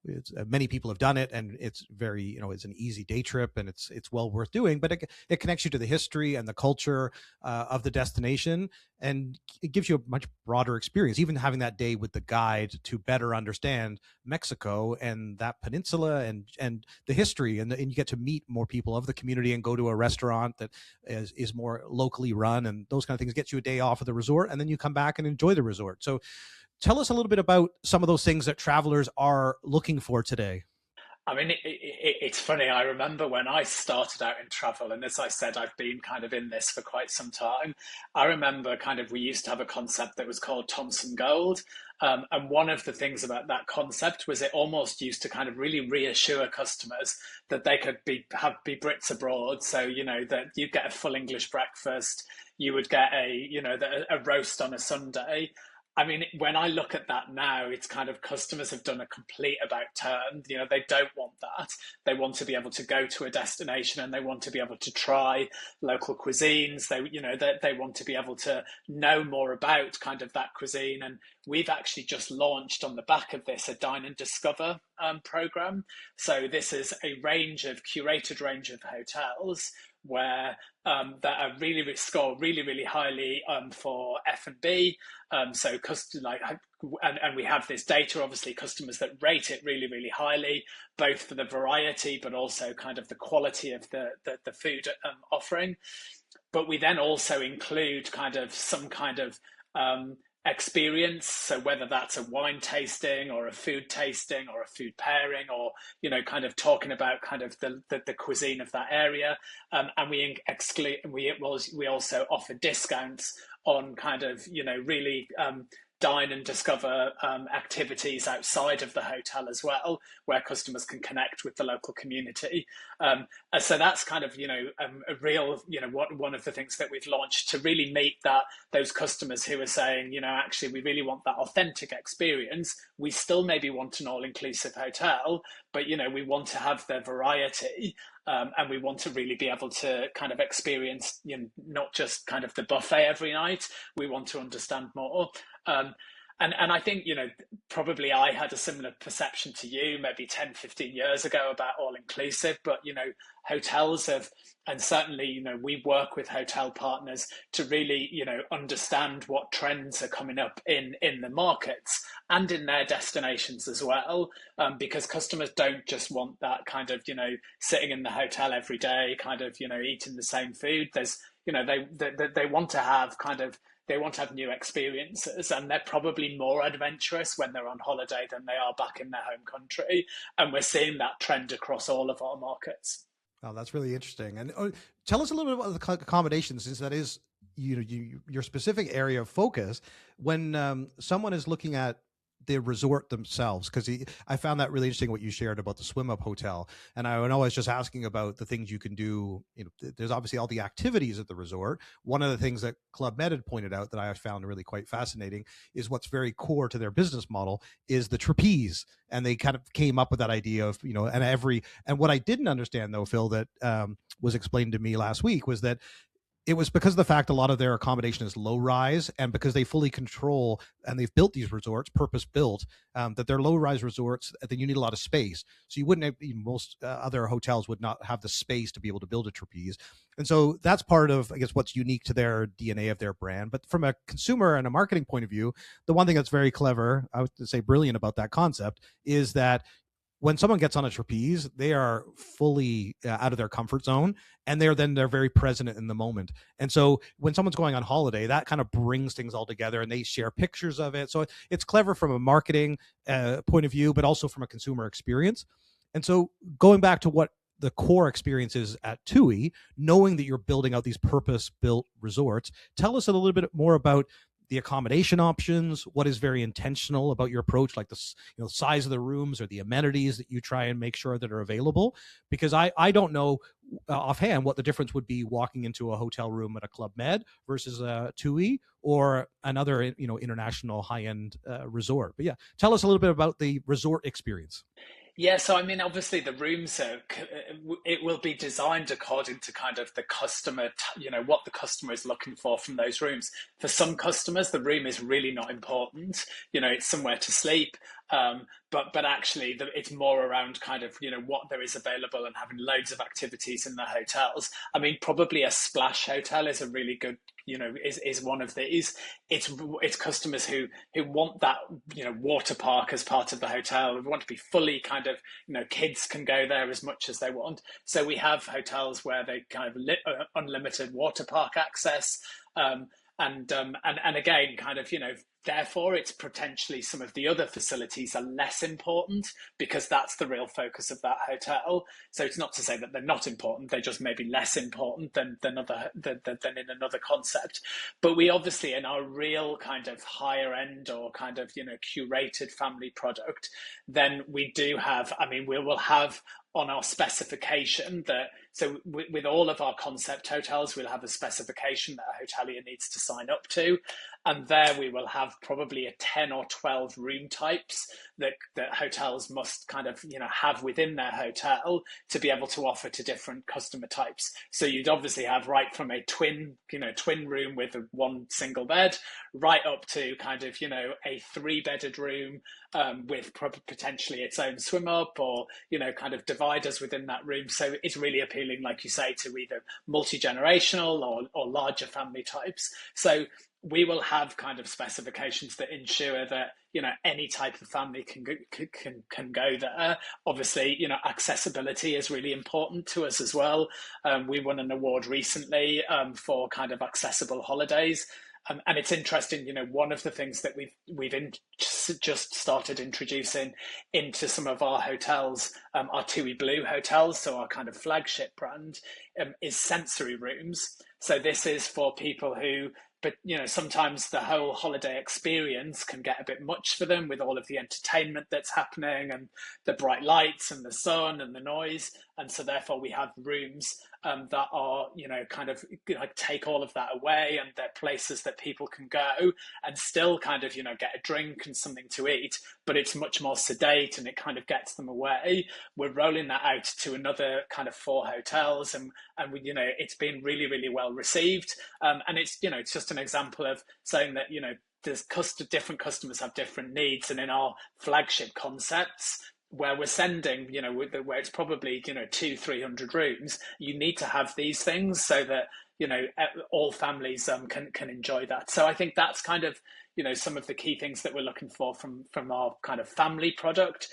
it's, many people have done it and it's very, it's an easy day trip and it's well worth doing, but it connects you to the history and the culture of the destination. And it gives you a much broader experience, even having that day with the guide to better understand Mexico and that peninsula and the history. And you get to meet more people of the community and go to a restaurant that is more locally run, and those kind of things get you a day off of the resort. And then you come back and enjoy the resort. So tell us a little bit about some of those things that travelers are looking for today. I mean, it's funny. I remember when I started out in travel, and as I said, I've been kind of in this for quite some time. I remember kind of we used to have a concept that was called Thomson Gold. And one of the things about that concept was it almost used to kind of really reassure customers that they could be Brits abroad. So, that you'd get a full English breakfast, you would get a roast on a Sunday. I mean, when I look at that now, it's kind of customers have done a complete about turn. They don't want that. They want to be able to go to a destination and they want to be able to try local cuisines. They want to be able to know more about kind of that cuisine. And we've actually just launched on the back of this a Dine and Discover program. So this is a curated range of hotels where that are really score really highly for F&B. So and we have this data, obviously customers that rate it really highly, both for the variety but also kind of the quality of the food offering. But we then also include kind of some kind of experience. So whether that's a wine tasting or a food tasting or a food pairing, or kind of talking about kind of the cuisine of that area, and we also offer discounts on kind of really dine and discover activities outside of the hotel as well, where customers can connect with the local community. So that's kind of a real one of the things that we've launched to really meet those customers who are saying actually we really want that authentic experience. We still maybe want an all-inclusive hotel, but we want to have the variety. And we want to really be able to kind of experience, not just kind of the buffet every night. We want to understand more. And I think, probably I had a similar perception to you maybe 10, 15 years ago about all-inclusive, but, hotels have, and certainly, we work with hotel partners to really, understand what trends are coming up in the markets and in their destinations as well, because customers don't just want that kind of, sitting in the hotel every day, kind of, eating the same food. There's, they want to have new experiences, and they're probably more adventurous when they're on holiday than they are back in their home country. And we're seeing that trend across all of our markets. Oh, that's really interesting. And tell us a little bit about the accommodations, since that is your specific area of focus. When someone is looking at the resort themselves, because I found that really interesting what you shared about the swim up hotel, and I was just asking about the things you can do. There's obviously all the activities at the resort. One of the things that Club Med had pointed out that I found really quite fascinating is what's very core to their business model is the trapeze, and they kind of came up with that idea of and what I didn't understand though, Phil, that was explained to me last week was that it was because of the fact a lot of their accommodation is low rise, and because they fully control and they've built these resorts purpose built, that they're low rise resorts, then you need a lot of space. So you wouldn't have, most other hotels would not have the space to be able to build a trapeze. And so that's part of, I guess, what's unique to their DNA of their brand. But from a consumer and a marketing point of view, the one thing that's very clever, I would say brilliant about that concept, is that when someone gets on a trapeze, they are fully out of their comfort zone, and they're very present in the moment. And so when someone's going on holiday, that kind of brings things all together, and they share pictures of it. So it's clever from a marketing point of view, but also from a consumer experience. And so going back to what the core experience is at TUI, knowing that you're building out these purpose-built resorts, tell us a little bit more about the accommodation options, what is very intentional about your approach, like the size of the rooms or the amenities that you try and make sure that are available. Because I don't know offhand what the difference would be walking into a hotel room at a Club Med versus a TUI or another international high-end resort. But yeah, tell us a little bit about the resort experience. Yeah, so I mean, obviously the rooms it will be designed according to kind of the customer, what the customer is looking for from those rooms. For some customers, the room is really not important. It's somewhere to sleep. But actually, it's more around kind of what there is available and having loads of activities in the hotels. I mean, probably a splash hotel is a really good, is one of these. It's customers who want that water park as part of the hotel. We want to be fully kind of kids can go there as much as they want. So we have hotels where they kind of unlimited water park access. And again, kind of therefore, it's potentially some of the other facilities are less important because that's the real focus of that hotel. So it's not to say that they're not important; they just may be less important than in another concept. But we obviously, in our real kind of higher end or kind of curated family product, then we do have. I mean, we will have on our specification that, so with all of our concept hotels, we'll have a specification that a hotelier needs to sign up to. And there we will have probably a 10 or 12 room types that hotels must kind of, have within their hotel to be able to offer to different customer types. So you'd obviously have right from a twin room with one single bed, right up to kind of, a 3-bedded room with potentially its own swim up or, kind of dividers within that room. So it's really appealing, like you say, to either multi-generational or larger family types. So we will have kind of specifications that ensure that any type of family can go there. Obviously, accessibility is really important to us as well. We won an award recently for kind of accessible holidays. And it's interesting, one of the things that we've just started introducing into some of our hotels, our TUI Blue hotels, so our kind of flagship brand, is sensory rooms. So this is for people who, but sometimes the whole holiday experience can get a bit much for them with all of the entertainment that's happening and the bright lights and the sun and the noise. And so therefore we have rooms that are, kind of take all of that away, and they're places that people can go and still kind of, get a drink and something to eat, but it's much more sedate and it kind of gets them away. We're rolling that out to another kind of 4 hotels, and we, it's been really, really well received. And it's, it's just an example of saying that, there's different customers have different needs, and in our flagship concepts, where we're sending, where it's probably, 200-300 rooms, you need to have these things so that, all families can enjoy that. So I think that's kind of, some of the key things that we're looking for from our kind of family product.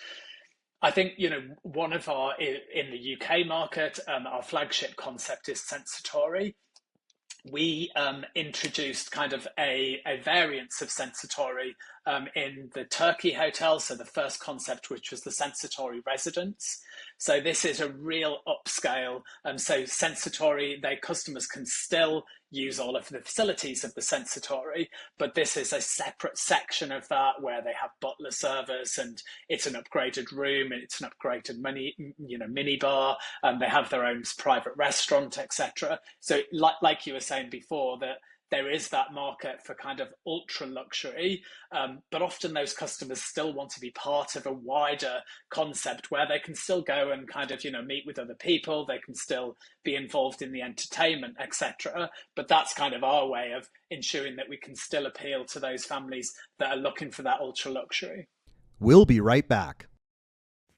I think, one of in the UK market, our flagship concept is Sensatori. We introduced kind of a variance of Sensatori in the Turkey hotel. So the first concept, which was the Sensatori Residence. So this is a real upscale. So Sensatori, their customers can still use all of the facilities of the Sensatori, but this is a separate section of that where they have butler service, and it's an upgraded room, and it's an upgraded mini bar, and they have their own private restaurant, etc. So like you were saying before, that there is that market for kind of ultra luxury, but often those customers still want to be part of a wider concept where they can still go and kind of, meet with other people, they can still be involved in the entertainment, etc. But that's kind of our way of ensuring that we can still appeal to those families that are looking for that ultra luxury. We'll be right back.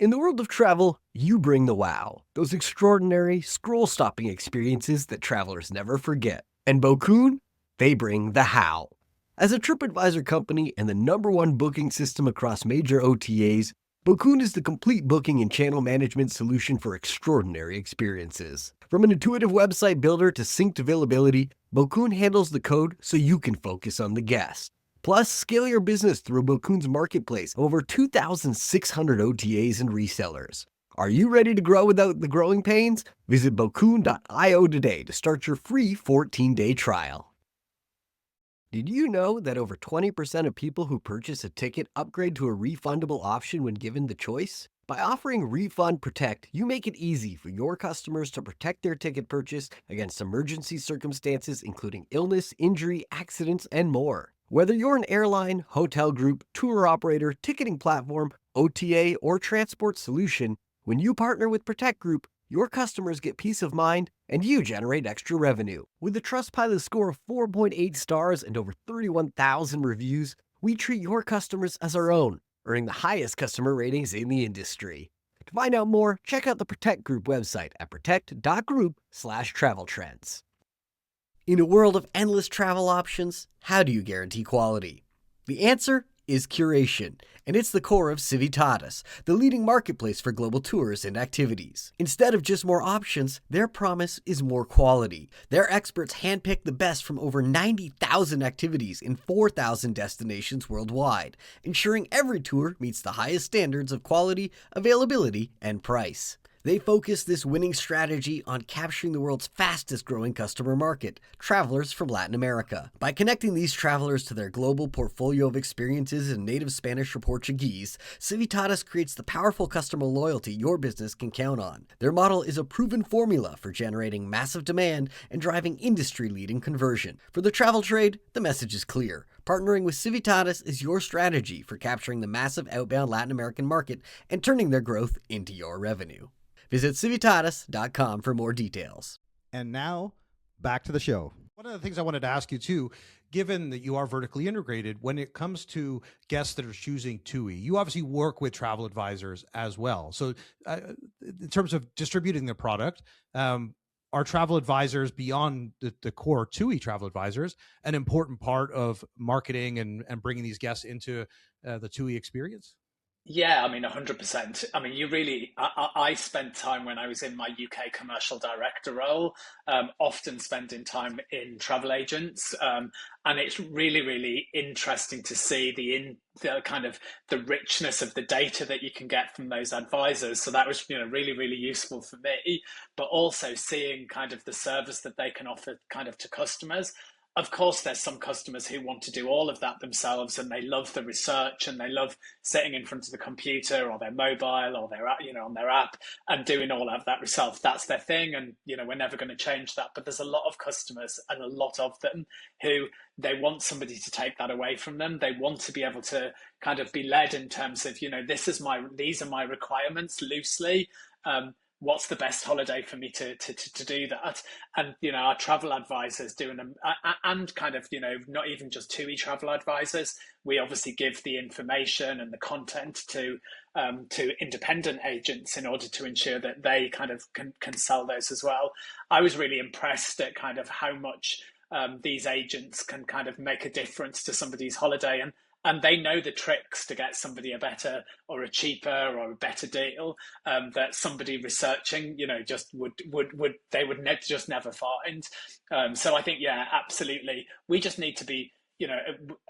In the world of travel, you bring the wow, those extraordinary, scroll-stopping experiences that travelers never forget. And Bokun, they bring the how. As a TripAdvisor company and the #1 booking system across major OTAs, Bokun is the complete booking and channel management solution for extraordinary experiences. From an intuitive website builder to synced availability, Bokun handles the code so you can focus on the guest. Plus, scale your business through Bokun's marketplace of over 2,600 OTAs and resellers. Are you ready to grow without the growing pains? Visit Bokun.io today to start your free 14-day trial. Did you know that over 20% of people who purchase a ticket upgrade to a refundable option when given the choice? By offering Refund Protect, you make it easy for your customers to protect their ticket purchase against emergency circumstances, including illness, injury, accidents, and more. Whether you're an airline, hotel group, tour operator, ticketing platform, OTA, or transport solution, when you partner with Protect Group, your customers get peace of mind and you generate extra revenue. With a Trustpilot score of 4.8 stars and over 31,000 reviews, we treat your customers as our own, earning the highest customer ratings in the industry. To find out more, check out the Protect Group website at protect.group/travel trends. In a world of endless travel options, how do you guarantee quality? The answer is curation, and it's the core of Civitatis, the leading marketplace for global tours and activities. Instead of just more options, their promise is more quality. Their experts handpick the best from over 90,000 activities in 4,000 destinations worldwide, ensuring every tour meets the highest standards of quality, availability, and price. They focus this winning strategy on capturing the world's fastest growing customer market, travelers from Latin America. By connecting these travelers to their global portfolio of experiences in native Spanish or Portuguese, Civitatis creates the powerful customer loyalty your business can count on. Their model is a proven formula for generating massive demand and driving industry-leading conversion. For the travel trade, the message is clear. Partnering with Civitatis is your strategy for capturing the massive outbound Latin American market and turning their growth into your revenue. Visit Civitatis.com for more details. And now, back to the show. One of the things I wanted to ask you too, given that you are vertically integrated, when it comes to guests that are choosing TUI, you obviously work with travel advisors as well. So in terms of distributing the product, are travel advisors beyond the core TUI travel advisors an important part of marketing and bringing these guests into the TUI experience? Yeah, I mean, 100%. I mean, I spent time when I was in my UK commercial director role, often spending time in travel agents. And it's really, really interesting to see the kind of the richness of the data that you can get from those advisors. So that was, really, really useful for me, but also seeing kind of the service that they can offer kind of to customers. Of course, there's some customers who want to do all of that themselves, and they love the research and they love sitting in front of the computer or their mobile or their, on their app and doing all of that themselves. That's their thing, and we're never going to change that. But there's a lot of customers, and a lot of them, who they want somebody to take that away from them. They want to be able to kind of be led in terms of, these are my requirements loosely. What's the best holiday for me to do that? And, our travel advisors doing them, and kind of, not even just TUI travel advisors. We obviously give the information and the content to independent agents in order to ensure that they kind of can sell those as well. I was really impressed at kind of how much these agents can kind of make a difference to somebody's holiday, and they know the tricks to get somebody a better or a cheaper or a better deal that somebody researching, just would just never find. So I think, yeah, absolutely. We just need to be,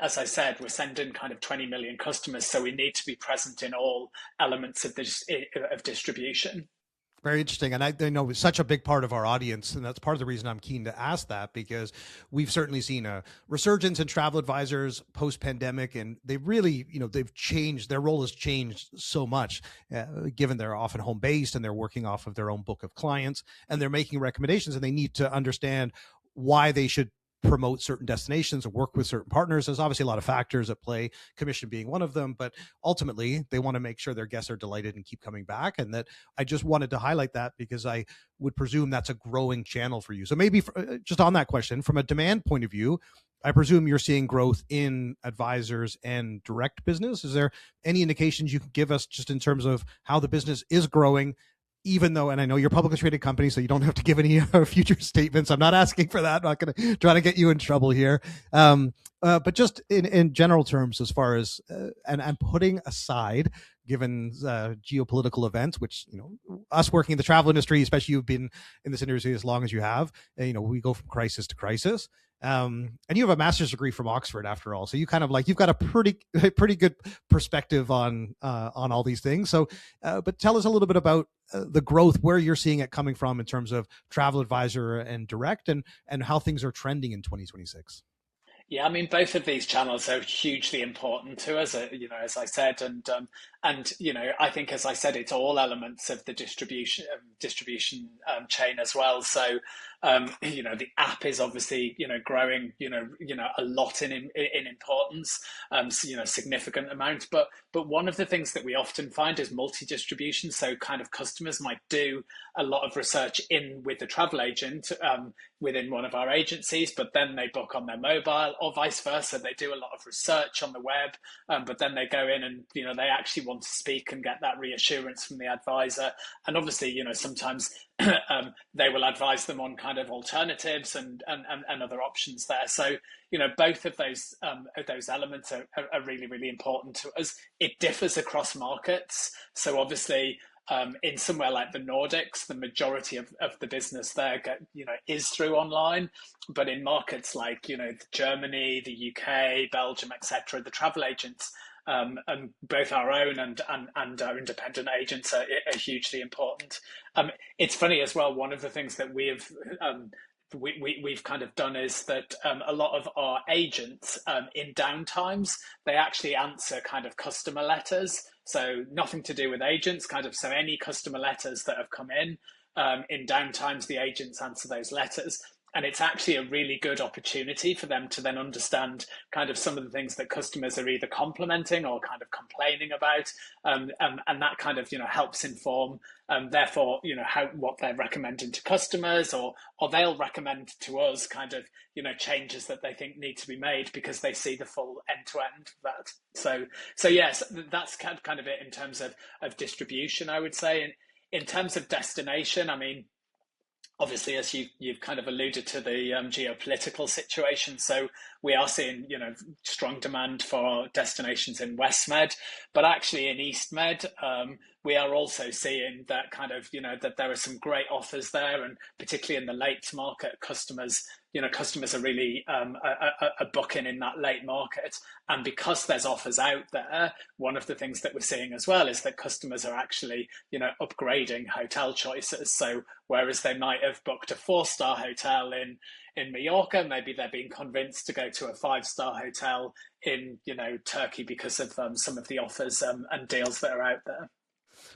as I said, we're sending kind of 20 million customers, so we need to be present in all elements of distribution. Very interesting. And I know it's such a big part of our audience. And that's part of the reason I'm keen to ask that, because we've certainly seen a resurgence in travel advisors post-pandemic. And they've really, they've changed, their role has changed so much, given they're often home-based and they're working off of their own book of clients, and they're making recommendations, and they need to understand why they should promote certain destinations or work with certain partners. There's obviously a lot of factors at play, commission being one of them, but ultimately they want to make sure their guests are delighted and keep coming back. And that I just wanted to highlight that, because I would presume that's a growing channel for you. So maybe just on that question, from a demand point of view, I presume you're seeing growth in advisors and direct business. Is there any indications you can give us just in terms of how the business is growing? Even though, and I know you're a publicly traded company, so you don't have to give any future statements. I'm not asking for that. I'm not going to try to get you in trouble here. But just in general terms, as far as, and putting aside, given geopolitical events, which, us working in the travel industry, especially you've been in this industry as long as you have, we go from crisis to crisis. And you have a master's degree from Oxford after all. So you kind of you've got a pretty good perspective on all these things. So, but tell us a little bit about the growth, where you're seeing it coming from in terms of travel advisor and direct, and how things are trending in 2026. Yeah, I mean, both of these channels are hugely important to us, as I said, and I think, as I said, it's all elements of the distribution chain as well. So, the app is obviously, growing, a lot in importance, significant amount. But one of the things that we often find is multi-distribution. So, kind of customers might do a lot of research with the travel agent within one of our agencies, but then they book on their mobile or vice versa. They do a lot of research on the web, but then they go in and, they actually want to speak and get that reassurance from the advisor. And obviously, sometimes they will advise them on kind of alternatives and other options there. So, both of those elements are really, really important to us. It differs across markets. So obviously, in somewhere like the Nordics, the majority of the business there, is through online. But in markets like, Germany, the UK, Belgium, etc., the travel agents, and both our own and our independent agents are hugely important. It's funny as well. One of the things that we've kind of done is that a lot of our agents in downtimes, they actually answer kind of customer letters. So nothing to do with agents, so any customer letters that have come in downtimes, the agents answer those letters. And it's actually a really good opportunity for them to then understand kind of some of the things that customers are either complimenting or kind of complaining about. And that kind of, helps inform, therefore, what they're recommending to customers, or they'll recommend to us kind of, changes that they think need to be made because they see the full end to end of that. So yes, that's kind of it in terms of distribution, I would say. In terms of destination, I mean, obviously, as you've kind of alluded to the geopolitical situation, so we are seeing strong demand for destinations in West Med, but actually in East Med, we are also seeing that kind of that there are some great offers there, and particularly in the late market, customers are really a booking in that late market, and because there's offers out there, one of the things that we're seeing as well is that customers are actually upgrading hotel choices. So whereas they might have booked a 4-star hotel in Mallorca, maybe they're being convinced to go to a 5-star hotel in Turkey because of some of the offers and deals that are out there.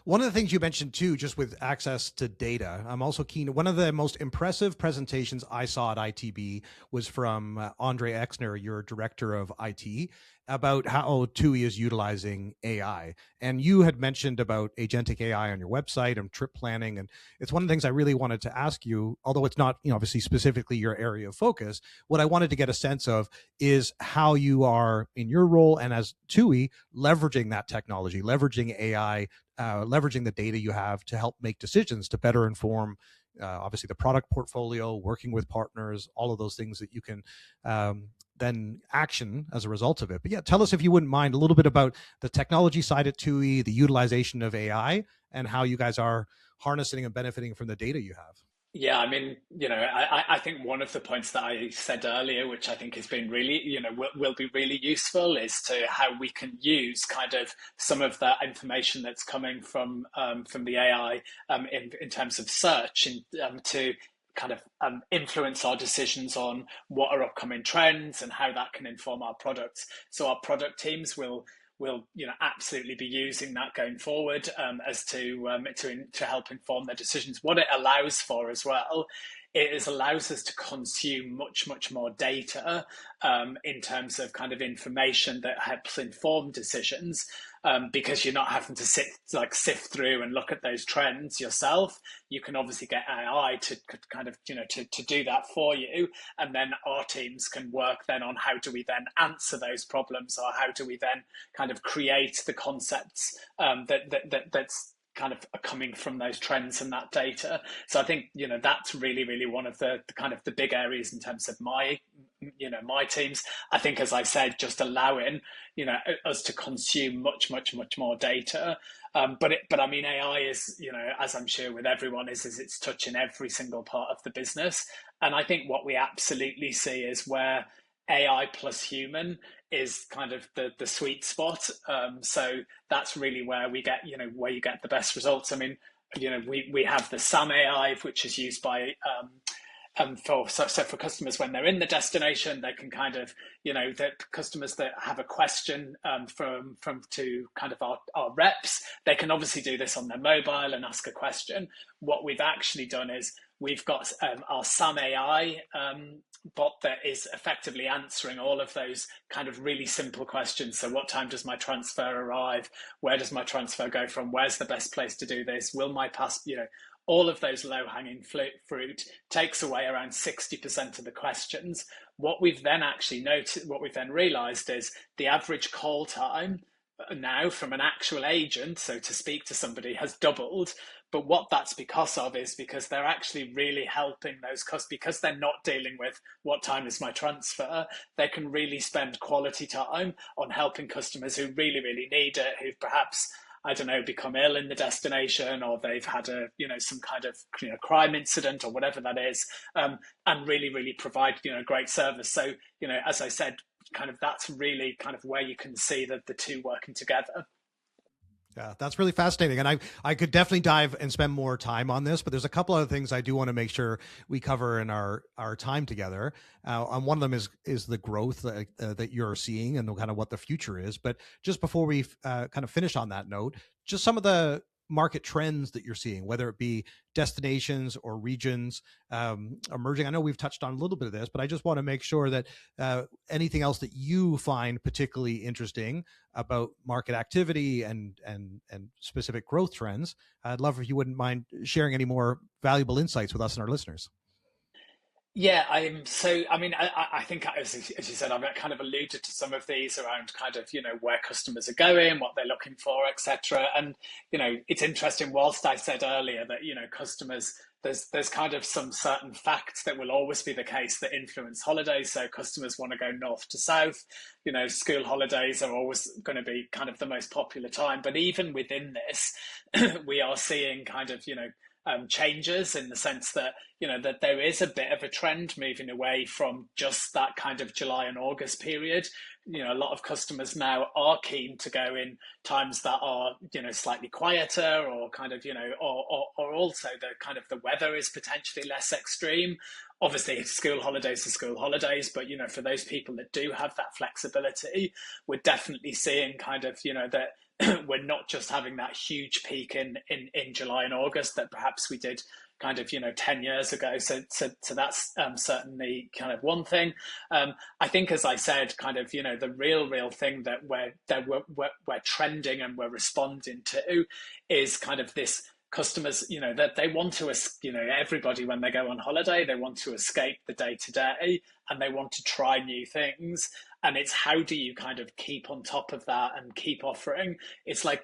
One of the things you mentioned too, just with access to data, I'm also keen. One of the most impressive presentations I saw at ITB was from Andre Exner, your director of IT, about how TUI is utilizing AI. And you had mentioned about agentic AI on your website and trip planning. And it's one of the things I really wanted to ask you, although it's not, obviously specifically your area of focus. What I wanted to get a sense of is how you are in your role and as TUI leveraging that technology, leveraging AI, leveraging the data you have to help make decisions to better inform obviously the product portfolio, working with partners, all of those things that you can then action as a result of it. But yeah, tell us, if you wouldn't mind, a little bit about the technology side at TUI, the utilization of AI, and how you guys are harnessing and benefiting from the data you have. Yeah, I mean, I think one of the points that I said earlier, which I think has been really, will be really useful, is to how we can use kind of some of that information that's coming from the AI in terms of search and to kind of influence our decisions on what are upcoming trends and how that can inform our products. So our product teams will absolutely be using that going forward as to help inform their decisions. What it allows for as well, allows us to consume much more data in terms of kind of information that helps inform decisions, because you're not having to sift through and look at those trends yourself. You can obviously get AI to kind of to do that for you, and then our teams can work then on how do we then answer those problems, or how do we then kind of create the concepts that's kind of coming from those trends and that data. So I think that's really one of the kind of the big areas in terms of my teams. I think, as I said, just allowing us to consume much more data. But I mean, AI is, as I'm sure with everyone, is it's touching every single part of the business. And I think what we absolutely see is where AI plus human is kind of the sweet spot. So that's really where we get, where you get the best results. I mean, we have the SAM AI, which is used by for customers when they're in the destination, they can kind of, the customers that have a question from to kind of our reps, they can obviously do this on their mobile and ask a question. What we've actually done is we've got our SAM AI bot that is effectively answering all of those kind of really simple questions. So what time does my transfer arrive? Where does my transfer go from? Where's the best place to do this? Will my pass, all of those low-hanging fruit takes away around 60% of the questions. What we've then actually noticed, what we've then realized is the average call time now from an actual agent, so to speak to somebody, has doubled. But what that's because of is because they're actually really helping those customers, because they're not dealing with what time is my transfer. They can really spend quality time on helping customers who really, really need it, who perhaps, I don't know, become ill in the destination, or they've had some kind of crime incident or whatever that is, and really, really provide great service. So as I said, kind of that's really kind of where you can see that the two working together. Yeah, that's really fascinating. And I could definitely dive and spend more time on this, but there's a couple other things I do want to make sure we cover in our time together. And one of them is the growth that you're seeing and kind of what the future is. But just before we kind of finish on that note, just some of the market trends that you're seeing, whether it be destinations or regions emerging. I know we've touched on a little bit of this, but I just want to make sure that anything else that you find particularly interesting about market activity and specific growth trends, I'd love if you wouldn't mind sharing any more valuable insights with us and our listeners. Yeah, I think, as you said, I've kind of alluded to some of these around kind of, where customers are going, what they're looking for, etc. And, it's interesting, whilst I said earlier that, customers, there's kind of some certain facts that will always be the case that influence holidays. So customers want to go north to south, school holidays are always going to be kind of the most popular time. But even within this, we are seeing kind of, changes in the sense that that there is a bit of a trend moving away from just that kind of July and August period. A lot of customers now are keen to go in times that are slightly quieter, or kind of or also the kind of the weather is potentially less extreme. Obviously, school holidays are school holidays, but for those people that do have that flexibility, we're definitely seeing kind of that we're not just having that huge peak in July and August that perhaps we did kind of 10 years ago. So that's certainly kind of one thing. I think, as I said, kind of the real thing that we're trending and we're responding to is kind of this customers, that they want to, everybody when they go on holiday, they want to escape the day to day and they want to try new things. And it's how do you kind of keep on top of that and keep offering? It's like,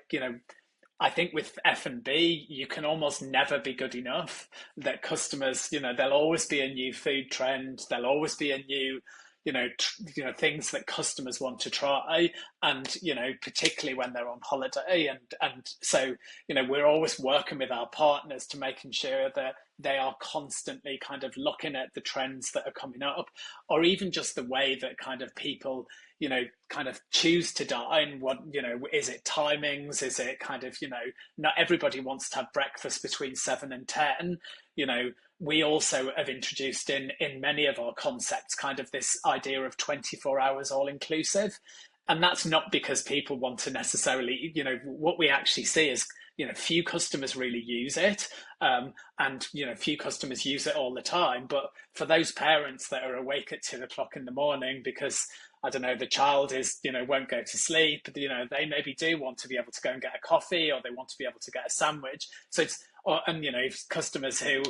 I think with F&B, you can almost never be good enough. That customers, there'll always be a new food trend. There'll always be a new, things that customers want to try, and particularly when they're on holiday, and so we're always working with our partners to making sure that they are constantly kind of looking at the trends that are coming up, or even just the way that kind of people kind of choose to dine. What is it timings? Is it kind of not everybody wants to have breakfast between 7 and 10. We also have introduced in many of our concepts kind of this idea of 24 hours all inclusive. And that's not because people want to necessarily, what we actually see is, few customers really use it. And, few customers use it all the time. But for those parents that are awake at 2 o'clock in the morning because, I don't know, the child won't go to sleep, they maybe do want to be able to go and get a coffee, or they want to be able to get a sandwich. So it's, customers who,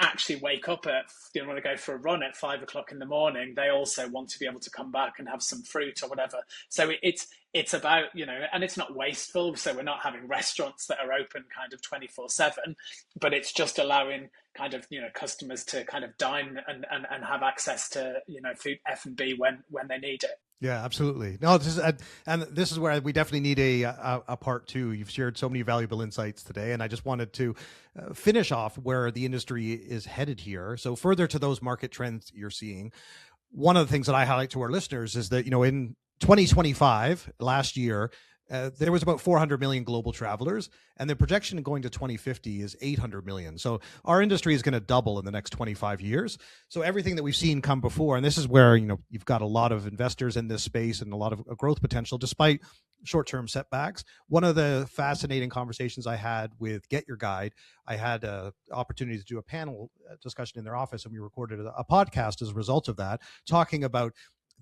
actually wake up at, want to go for a run at 5 o'clock in the morning, they also want to be able to come back and have some fruit or whatever. So it's about, and it's not wasteful. So we're not having restaurants that are open kind of 24/7, but it's just allowing kind of, customers to kind of dine and have access to, food, F&B when they need it. Yeah, absolutely. No, this is where we definitely need a part two. You've shared so many valuable insights today, and I just wanted to finish off where the industry is headed here. So further to those market trends you're seeing, one of the things that I highlight to our listeners is that, in 2025, last year, there was about 400 million global travelers, and the projection going to 2050 is 800 million. So our industry is going to double in the next 25 years. So everything that we've seen come before, and this is where, you've got a lot of investors in this space and a lot of growth potential, despite short-term setbacks. One of the fascinating conversations I had with Get Your Guide, I had an opportunity to do a panel discussion in their office, and we recorded a podcast as a result of that, talking about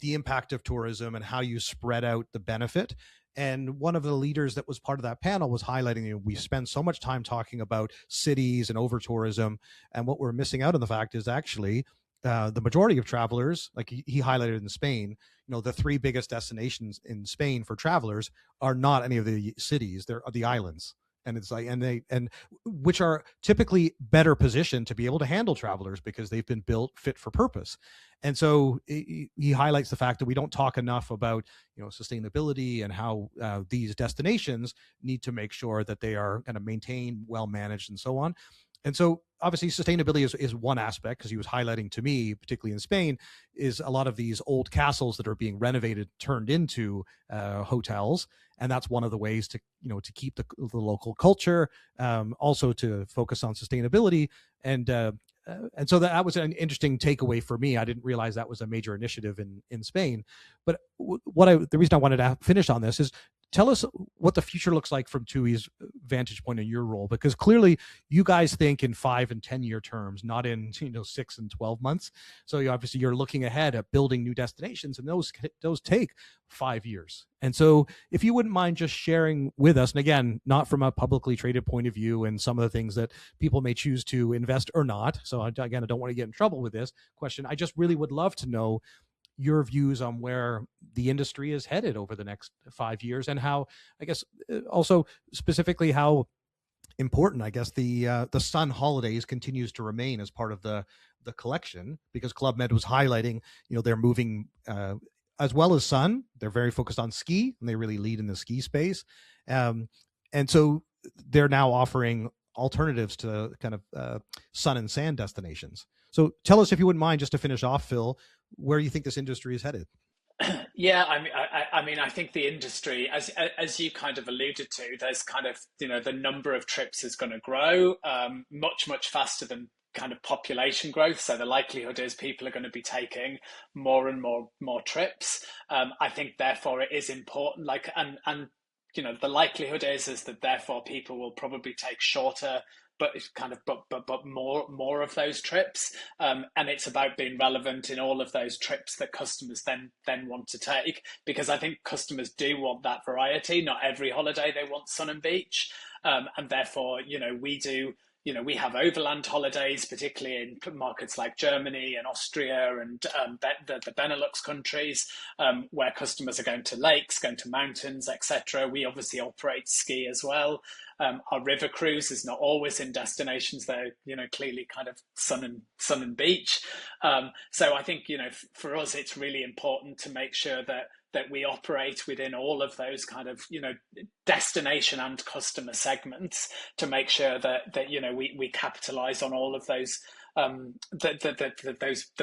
the impact of tourism and how you spread out the benefit And one of the leaders that was part of that panel was highlighting, we spend so much time talking about cities and over tourism, and what we're missing out on the fact is actually the majority of travelers, like he highlighted in Spain, the three biggest destinations in Spain for travelers are not any of the cities; they're the islands. And it's like, and which are typically better positioned to be able to handle travelers because they've been built fit for purpose. And so he highlights the fact that we don't talk enough about sustainability and how these destinations need to make sure that they are kind of maintained, well managed, and so on. And so obviously sustainability is one aspect, because he was highlighting to me, particularly in Spain, is a lot of these old castles that are being renovated, turned into hotels. And that's one of the ways to, to keep the local culture, also to focus on sustainability. And so that was an interesting takeaway for me. I didn't realize that was a major initiative in Spain. But the reason I wanted to finish on this is, tell us what the future looks like from TUI's vantage point in your role, because clearly you guys think in 5 and 10 year terms, not in 6 and 12 months. So obviously you're looking ahead at building new destinations, and those take 5 years. And so if you wouldn't mind just sharing with us, and again, not from a publicly traded point of view and some of the things that people may choose to invest or not. So again, I don't want to get in trouble with this question. I just really would love to know your views on where the industry is headed over the next 5 years, and how, I guess, also specifically how important, I guess, the Sun holidays continues to remain as part of the collection, because Club Med was highlighting, they're moving as well as Sun. They're very focused on ski, and they really lead in the ski space, and so they're now offering alternatives to kind of sun and sand destinations. So tell us, if you wouldn't mind, just to finish off, Phil, where you think this industry is headed. Yeah, I think the industry, as you kind of alluded to, there's kind of, the number of trips is going to grow much faster than kind of population growth. So the likelihood is people are going to be taking more and more trips. I think therefore it is important, and the likelihood is that therefore people will probably take shorter but more of those trips, and it's about being relevant in all of those trips that customers then want to take, because I think customers do want that variety. Not every holiday they want sun and beach, and therefore we do. We have overland holidays, particularly in markets like Germany and Austria and the Benelux countries, where customers are going to lakes, going to mountains, etc. We obviously operate ski as well. Our river cruise is not always in destinations that are, clearly kind of sun and beach. So I think, for us, it's really important to make sure that we operate within all of those kind of, destination and customer segments, to make sure that we capitalize on all of those, the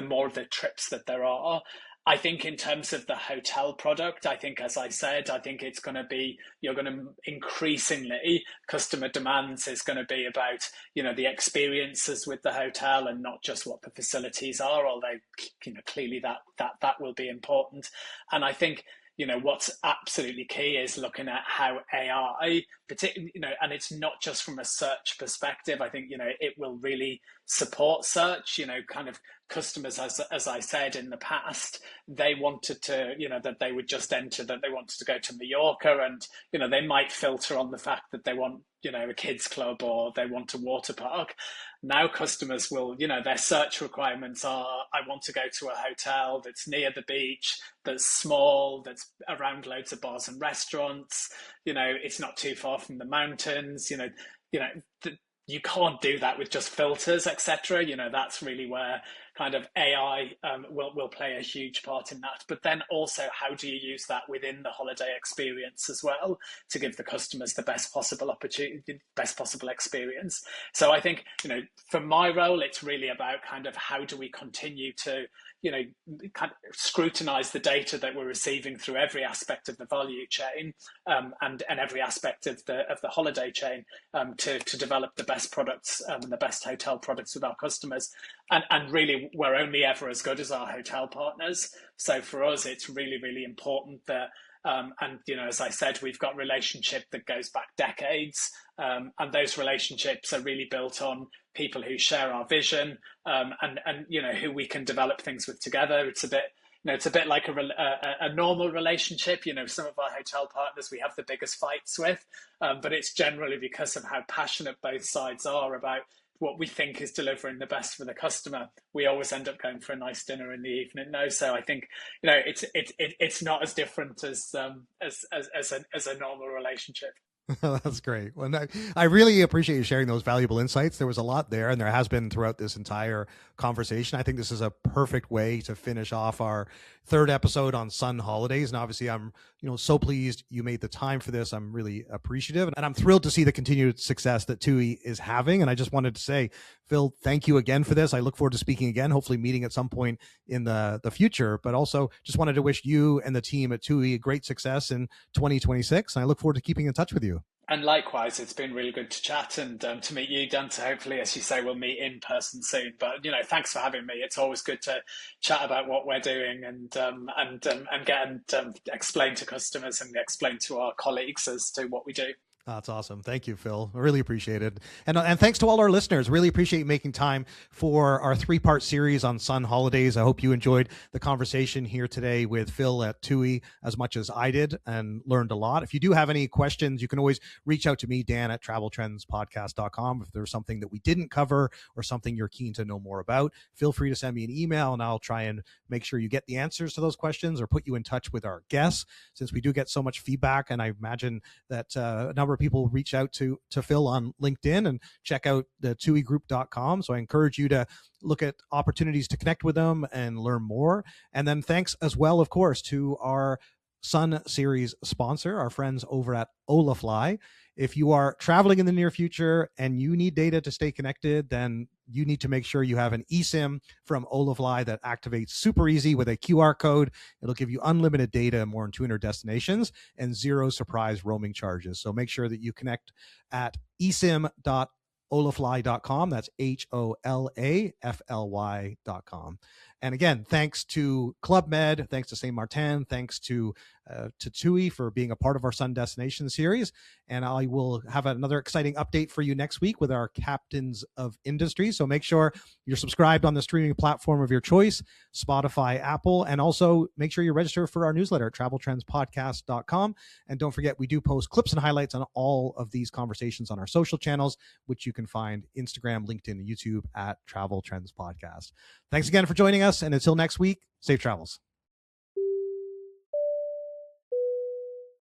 more of the trips that there are. I think in terms of the hotel product, I think, as I said, I think it's going to be, you're going to increasingly, customer demands is going to be about, the experiences with the hotel and not just what the facilities are, although, clearly that will be important. And I think, what's absolutely key is looking at how AI, particularly, and it's not just from a search perspective. I think, it will really support search. Kind of customers, as I said in the past, they wanted to, that they would just enter that they wanted to go to Mallorca, and, they might filter on the fact that they want, a kids club or they want a water park. Now customers will, their search requirements are, I want to go to a hotel that's near the beach, that's small, that's around loads of bars and restaurants, it's not too far from the mountains, you can't do that with just filters, etc. That's really where kind of AI will play a huge part in that. But then also, how do you use that within the holiday experience as well to give the customers the best possible opportunity, best possible experience? So I think, for my role, it's really about kind of how do we continue to, kind of scrutinize the data that we're receiving through every aspect of the value chain, and every aspect of the holiday chain, to develop the best products and the best hotel products with our customers. And really, we're only ever as good as our hotel partners. So for us, it's really, really important that, and as I said, we've got relationship that goes back decades, and those relationships are really built on people who share our vision, and who we can develop things with together. It's a bit, it's a bit like a normal relationship. Some of our hotel partners we have the biggest fights with, but it's generally because of how passionate both sides are about what we think is delivering the best for the customer. We always end up going for a nice dinner in the evening. No, so I think it's not as different as a normal relationship. That's great. Well, I really appreciate you sharing those valuable insights. There was a lot there, and there has been throughout this entire conversation. I think this is a perfect way to finish off our third episode on Sun holidays. And obviously, I'm so pleased you made the time for this. I'm really appreciative, and I'm thrilled to see the continued success that TUI is having. And I just wanted to say, Phil, thank you again for this. I look forward to speaking again, hopefully meeting at some point in the future. But also, just wanted to wish you and the team at TUI a great success in 2026. And I look forward to keeping in touch with you. And likewise, it's been really good to chat and to meet you, Dan. So hopefully, as you say, we'll meet in person soon. But thanks for having me. It's always good to chat about what we're doing and explain to customers and explain to our colleagues as to what we do. That's awesome. Thank you, Phil. I really appreciate it. And thanks to all our listeners. Really appreciate you making time for our 3-part series on Sun holidays. I hope you enjoyed the conversation here today with Phil at TUI as much as I did and learned a lot. If you do have any questions, you can always reach out to me, Dan, at traveltrendspodcast.com. If there's something that we didn't cover or something you're keen to know more about, feel free to send me an email and I'll try and make sure you get the answers to those questions or put you in touch with our guests, since we do get so much feedback. And I imagine that a number of people reach out to Phil on LinkedIn and check out the tuigroup.com. So I encourage you to look at opportunities to connect with them and learn more. And then thanks as well, of course, to our Sun series sponsor, our friends over at Olafly. If you are traveling in the near future and you need data to stay connected, then you need to make sure you have an eSIM from Olafly that activates super easy with a QR code. It'll give you unlimited data in more than 200 destinations and zero surprise roaming charges. So make sure that you connect at eSIM.olafly.com. That's HOLAFLY.com. And again, thanks to Club Med, thanks to St. Martin, thanks to TUI for being a part of our Sun Destination series. And I will have another exciting update for you next week with our Captains of Industry. So make sure you're subscribed on the streaming platform of your choice, Spotify, Apple, and also make sure you register for our newsletter at traveltrendspodcast.com. And don't forget, we do post clips and highlights on all of these conversations on our social channels, which you can find Instagram, LinkedIn, and YouTube at Travel Trends Podcast. Thanks again for joining us. And until next week, safe travels.